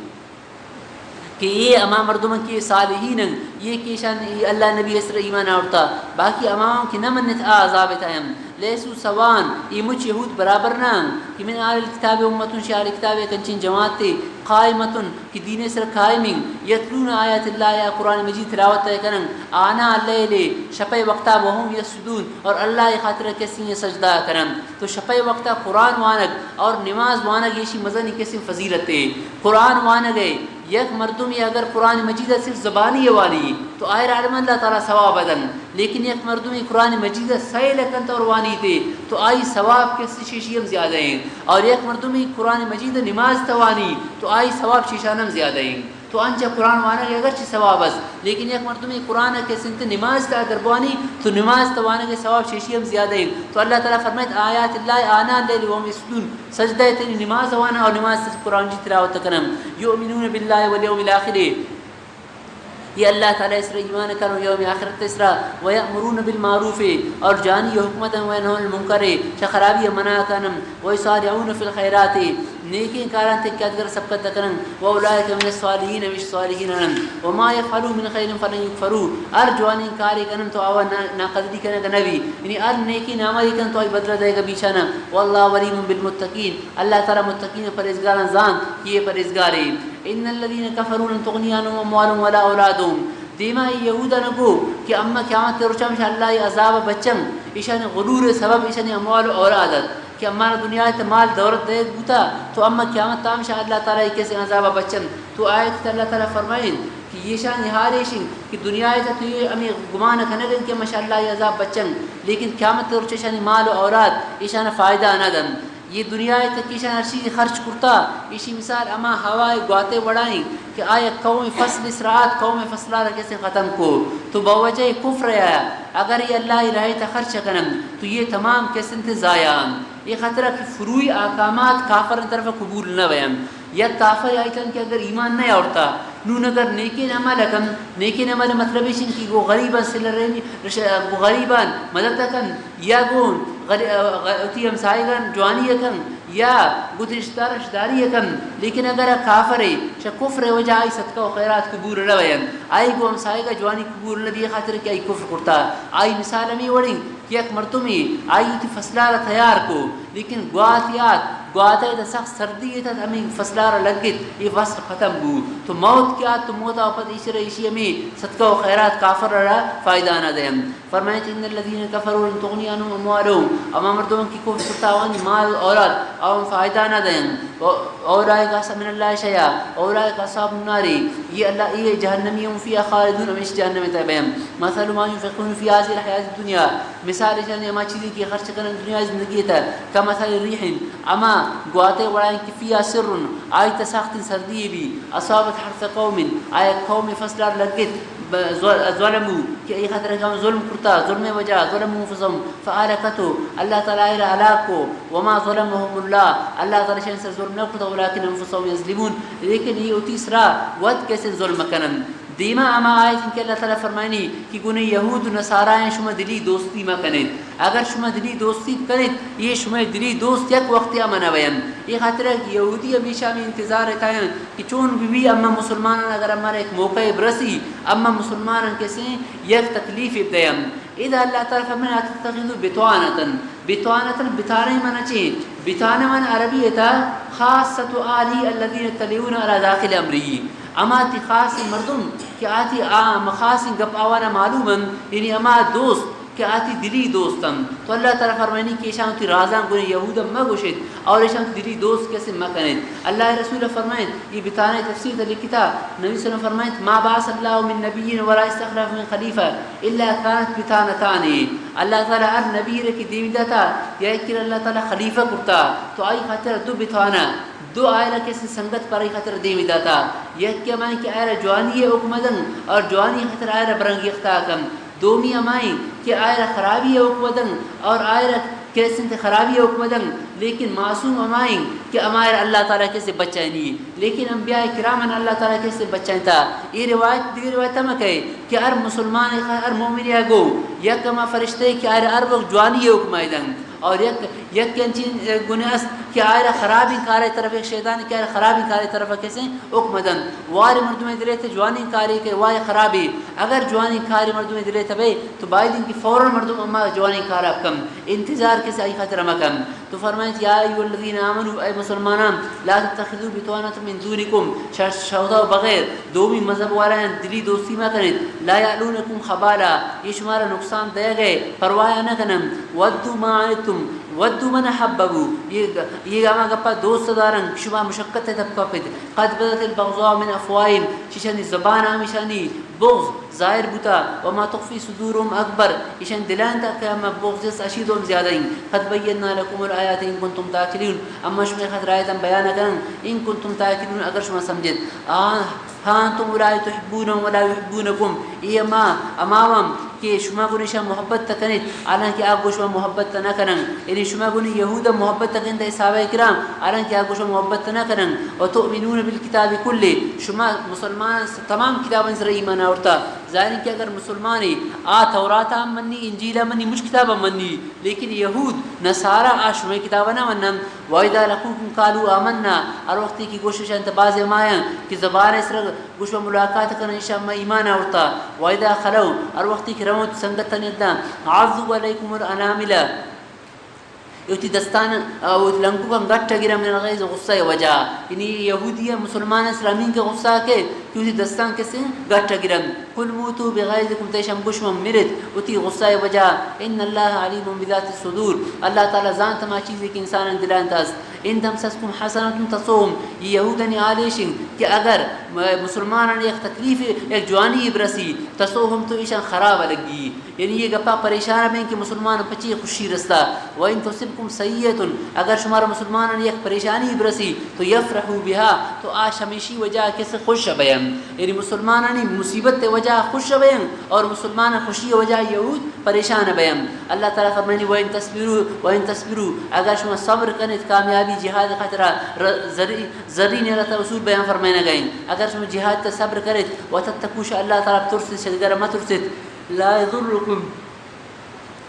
کہ یہ امام مردمن کی صالحین یہ کیشان اللہ نبی اسلام ایمان آورتا باقی امام کی نمنت عذاب تایم لیسو سوان یہ مجھ یہود برابر نام کہ من آل کتاب امتن شی آل کتاب کنچین جماعت تے قائمتن کی دین سر قائمین یتلون آیات اللہ یا قرآن مجید تلاوت تے کرن آنا اللیل شپے وقتا وہم یسجدون اور اللہ خاطر کسی سجدہ کرن تو شپے وقتا قرآن وانگ اور نماز وانگ یہ مزنی کسی فضیلت ہے قرآن وانگ ہے یک مردمی اگر قرآن مجید صرف زبانی والی تو آئر عالم اللہ تعالیٰ ثواب دن لیکن یک مردمی قرآن مجید صحیح لکن تو وانی تھے تو آئی ثواب کے شیشیم زیادہ ہیں اور یک مردمی قرآن مجید نماز توانی تو آئی ثواب شیشانم زیادہ ہیں تو انچہ قرآن وانا کے اگرچہ ثواب اس لیکن یک مرتبہ قرآن کے سنت نماز تا دربانی تو نماز توانا کے ثواب شیشیم زیادہ ہے تو اللہ تعالیٰ فرمائے آیات اللہ آنا اللیل وهم یسجدون سجدہ تیری نماز وانا اور نماز سے قرآن جی تلاوت کرم یؤمنون باللہ والیوم الاخر یہ اللہ تعالیٰ اسرا ایمان کرو یوم آخرت اسرا ویأمرون بالمعروف اور جانی حکمت وینہون المنکر خرابی منع کنم ویسارعون فی الخیرات نیکی کاران تکیات کر سبقت کرن واولئک من الصالحین وش صالحین وما يفعلوا من خیر فلن یکفروا ار جوانی کاری کنن تو آوا ناقدری کنن نبی یعنی ار نیکی نامری کن تو ای بدل دے گا بیچانا واللہ ولیم بالمتقین اللہ تعالی متقین پرہیزگاران زان یہ پرہیزگار ہیں ان الذين كفروا لن تغني عنهم اموالهم ولا اولادهم دیما یہودا نگو کہ اما قیامت روچا مش اللہ عذاب بچن ایشان غرور سبب ایشان اموال و اولادت کہ ہمارا دنیا تے مال دولت دے بوتا تو اما قیامت تام شاء اللہ تعالی کیسے عذاب بچن تو آیت اللہ تعالی فرمائیں کہ یہ شان نہاریشن کہ دنیا تے تو یہ امی گمان کھنگن کہ ماشاءاللہ یہ عذاب بچن لیکن قیامت روچا شان مال و اولاد ایشان فائدہ نہ دن یہ دنیا تک کی شان ہر چیز خرچ کرتا اسی مثال اما ہوائے گواتے بڑھائیں کہ آیا قوم فصل اسرات قوم فصلہ کیسے ختم کو تو بوجہ کفر ہے اگر یہ اللہ الہی تا خرچ کنم تو یہ تمام کیسے انت ضائعان یہ خطرہ کہ فروئی احکامات کافر طرف قبول نہ ویم یا کافر آئیتن کہ اگر ایمان نہیں اوڑتا نون اگر نیکی نعمل کن نیکی نعمل مطلب ہے کہ وہ غریبان سلرمی غریبان مدد کن یا گون اتی ہمسائی کن جوانی کن یا گت رشتداری کن لیکن اگر کافر ہے شا کفر وجہ آئی صدقہ و خیرات قبول نہ ویم آئی گو ہمسائی کا جوانی قبول نہ بھی خاطر کہ آئی کفر کرتا آئی مثال ہمیں وڑیں کہ ایک مرتمی آئی تی فصلہ تیار کو لیکن گواتیات گواتا ہے سخت سردی ہے ہمیں فصلہ لگت یہ فصل ختم ہو تو موت کیا تو موت آفت عشر عشی ہمیں صدقہ و خیرات کافر رہا فائدہ نہ دیں فرمائے کہ ان الذین کفروا لن تغنی عنہم اموالہم اما مردوں کی کفر کرتا ہوا مال اولاد اور فائدہ نہ دیں اولئک من اللہ شیئا اولئک اصحاب النار یہ اللہ یہ جہنمیوں فیہا خالدون ہمیشہ جہنم میں تابعین مثل ما ينفقون فی هذه الحیاۃ الدنیا مثال جانے اما چیزیں کی خرچ کرنے دنیا زندگی تا کمثل ریح اما گواتے بڑھائیں کہ فیہا سر آئی تساخت سردی بھی اصابت حرث قوم آئی قوم فصلار لگت ظلمو کہ ای خطرہ کہ ظلم کرتا ظلم وجہ ظلمو فظم فآلکتو اللہ تعالیٰ علاق کو وما ظلمهم اللہ اللہ تعالیٰ شہن سے ظلم نہ کرتا ولیکن انفسهم یظلمون لیکن یہ تیسرا ود کیسے ظلم کنن دیما اما آیت کہ اللہ تعالیٰ فرمائنی کہ گنے یہود و نصارائیں شما دلی دوستی ما کنید اگر شما دلی دوستی کنید یہ شما دلی دوست یک وقتی امنا ویم یہ خاطر ہے کہ یہودی ہمیشہ میں انتظار رہتا ہے کہ چون بھی اما مسلمان اگر ہمارا ایک موقع برسی اما مسلمان کیسے یک تکلیف ابدیم اذا اللہ تعالیٰ فرمائنی اتتخذوا بطوانتا بطوانتا بطانے منا چاہیے بطانے من عربی تا خاصت آلی الذین تلیون على داخل امری اما تی خاص مردم کہ آتی مخاص گپ آوانا معلومن یعنی اما دوست کہ آتی دلی دوستم تو اللہ تعالیٰ فرمائنی کہ ایشان تی رازان گونے یہودم مگوشید اور ایشان تی دلی دوست کیسے مکنید اللہ رسول فرمائن یہ بتانے تفسیر تلی کتاب نبی صلی اللہ علیہ وسلم فرمائن ما باس اللہ من نبیین ولا استخلف من خلیفہ الا کانت بتانتانی اللہ تعالیٰ ہر نبی رکی دیویدہ تھا یا ایک اللہ تعالیٰ خلیفہ کرتا تو آئی خاطر دو بتانا دو آئرہ کیسے سنگت پر ای خطر دیمی داتا یک کیا مائیں کہ آئرہ جوانی اکمدن اور جوانی خطر آئرہ برنگی اختاکم دومی امائیں کہ آئرہ خرابی اکمدن اور آئرہ کیسے خرابی اکمدن لیکن معصوم امائیں کہ ہمارے اللہ تعالیٰ کیسے بچائیں نہیں لیکن انبیاء کرامن اللہ تعالیٰ کیسے بچائیں تھا یہ روایت دیگر روایت ہم کہے کہ ہر مسلمان ہر مومن یا گو یک کما فرشتے کہ آئرہ ہر وقت جوانی اکمائی دن اور یک کنچین گناس کہ آئرہ خرابی کارے طرف ایک شیطان کہ آئرہ خرابی کارے طرف کیسے اکمدن واری مردمیں دلے تھے جوانی کاری کے واری خرابی اگر جوانی کاری مردمیں دلے تھے بھئی تو بائی دن کی فوراً مردم اما جوانی کارا کم انتظار کیسے آئی خاطر اما کم تو فرمائیں یا ایو الذین آمنوا اے مسلمانان لا تتخذوا بطوانة من دونکم شہداء بغیر دومی مذہب والا ہیں دلی دوستی ما کریں لا یعلونکم خبالا یہ شمارا نقصان دے گئے پرواہ نہ کنم ودو ما آئیتم ودو من حببو یہ گاما گپا دوست دارن شما مشقت ہے تب کپت قد بدت البغضاء من افواہم شیشانی زبان ہمیشانی بغض ظاہر بوتا وما تخفی صدورهم اکبر ایشان دلان تا کہ ہم بغض جس اشیدهم زیادہ ہیں قد بینا لکم الآیات ان کنتم تاکلون اما شما خد رایتا بیانا کرن ان کنتم تاکلون اگر شما سمجھت ہاں تم لا تحبونهم ولا يحبونكم یہ امامم کہ شما کو نشا محبت تکنید حالانکہ آپ کو شما محبت نہ کرن یعنی شما کو یہودا محبت تکند صحابہ کرام حالانکہ آپ کو شما محبت نہ کرن وتؤمنون بالکتاب کلہ شما مسلمان تمام کتابوں سے ایمان اورتا ظاہر کہ اگر مسلمان تورات منی انجیل منی مجھ کتاب منی لیکن یہود نصارا شما کتاب نہ منن واذا لقوکم قالوا آمنا اور وقت کی کوشش انت باز مایا کہ زبان اس گوش ملاقات کرنے شما ایمان اورتا واذا خلو اور وقت کی روت سنگتن یدہ عضو علیکم الانامل یوتی دستان لنکو کا گٹھا گرا من الغیظ غصہ وجہ یعنی یہودی مسلمان اسلامین کے غصہ کے یوتی دستان کیسے گٹھا گرا قل موتوا بغیظکم تیشم گشم مرد اتی غصہ وجہ ان اللہ علیم بذات الصدور اللہ تعالی زان تما چیزی کہ انسان دلان تاست ان تمسسکم حسنۃ تصوم یہ یہودن عالیشن کہ اگر مسلمانان ایک تکلیف ایک جوانی برسی تصوم تو ایشان خراب لگی یعنی یہ گپا پریشان ہیں کہ مسلمان پچی خوشی رستا وان تصبکم سیئۃ اگر شمار مسلمانان ایک پریشانی برسی تو یفرحوا بها تو آش ہمیشی وجہ کس خوش بیان یعنی مسلمانانی مصیبت وجہ خوش بیان اور مسلمان خوشی وجہ یہود پریشان بیان اللہ تعالی فرمانی وان تصبروا اگر شما صبر کنت کامیابی جہاد خطرہ زری نے اللہ اصول بیان فرمائنا گئیں اگر شما جہاد تے صبر کرت وتتقوا اللہ تعالی ترسد شدگر ما ترسد لا يضركم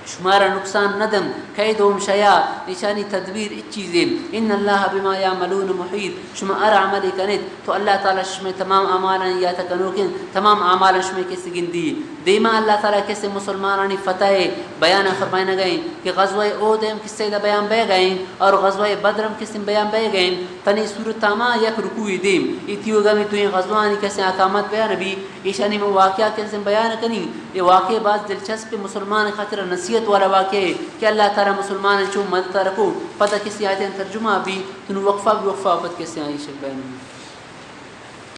شمارا نقصان ندم قیدهم شیا نشانی تدبیر اچ چیزیں ان اللہ بما یعملون محیط شما ار عملی کنید تو اللہ تعالی شما تمام اعمالا یا تکنوکن تمام اعمالا شما کسی گندی دیما اللہ تعالی کسی مسلمانانی فتح بیان فرمائنا گئیں کہ غزوہ احد کسی دا بیان بے گئیں اور غزوہ بدرم کسی بیان بے گئیں تنی سورت تاما یک رکوع دیم ایتیو گمی تو این غزوانی کسی احکامات بیان بھی ایشانی میں واقعہ کسی بیان کنی یہ واقع بعض دلچسپ مسلمان خاطر نصیحت والا واقع ہے کہ اللہ تعالی مسلمان چون مدد رکھو پتہ کسی آیتیں ترجمہ بھی تن وقفہ بھی وقفہ پت کسی آئی شک بیان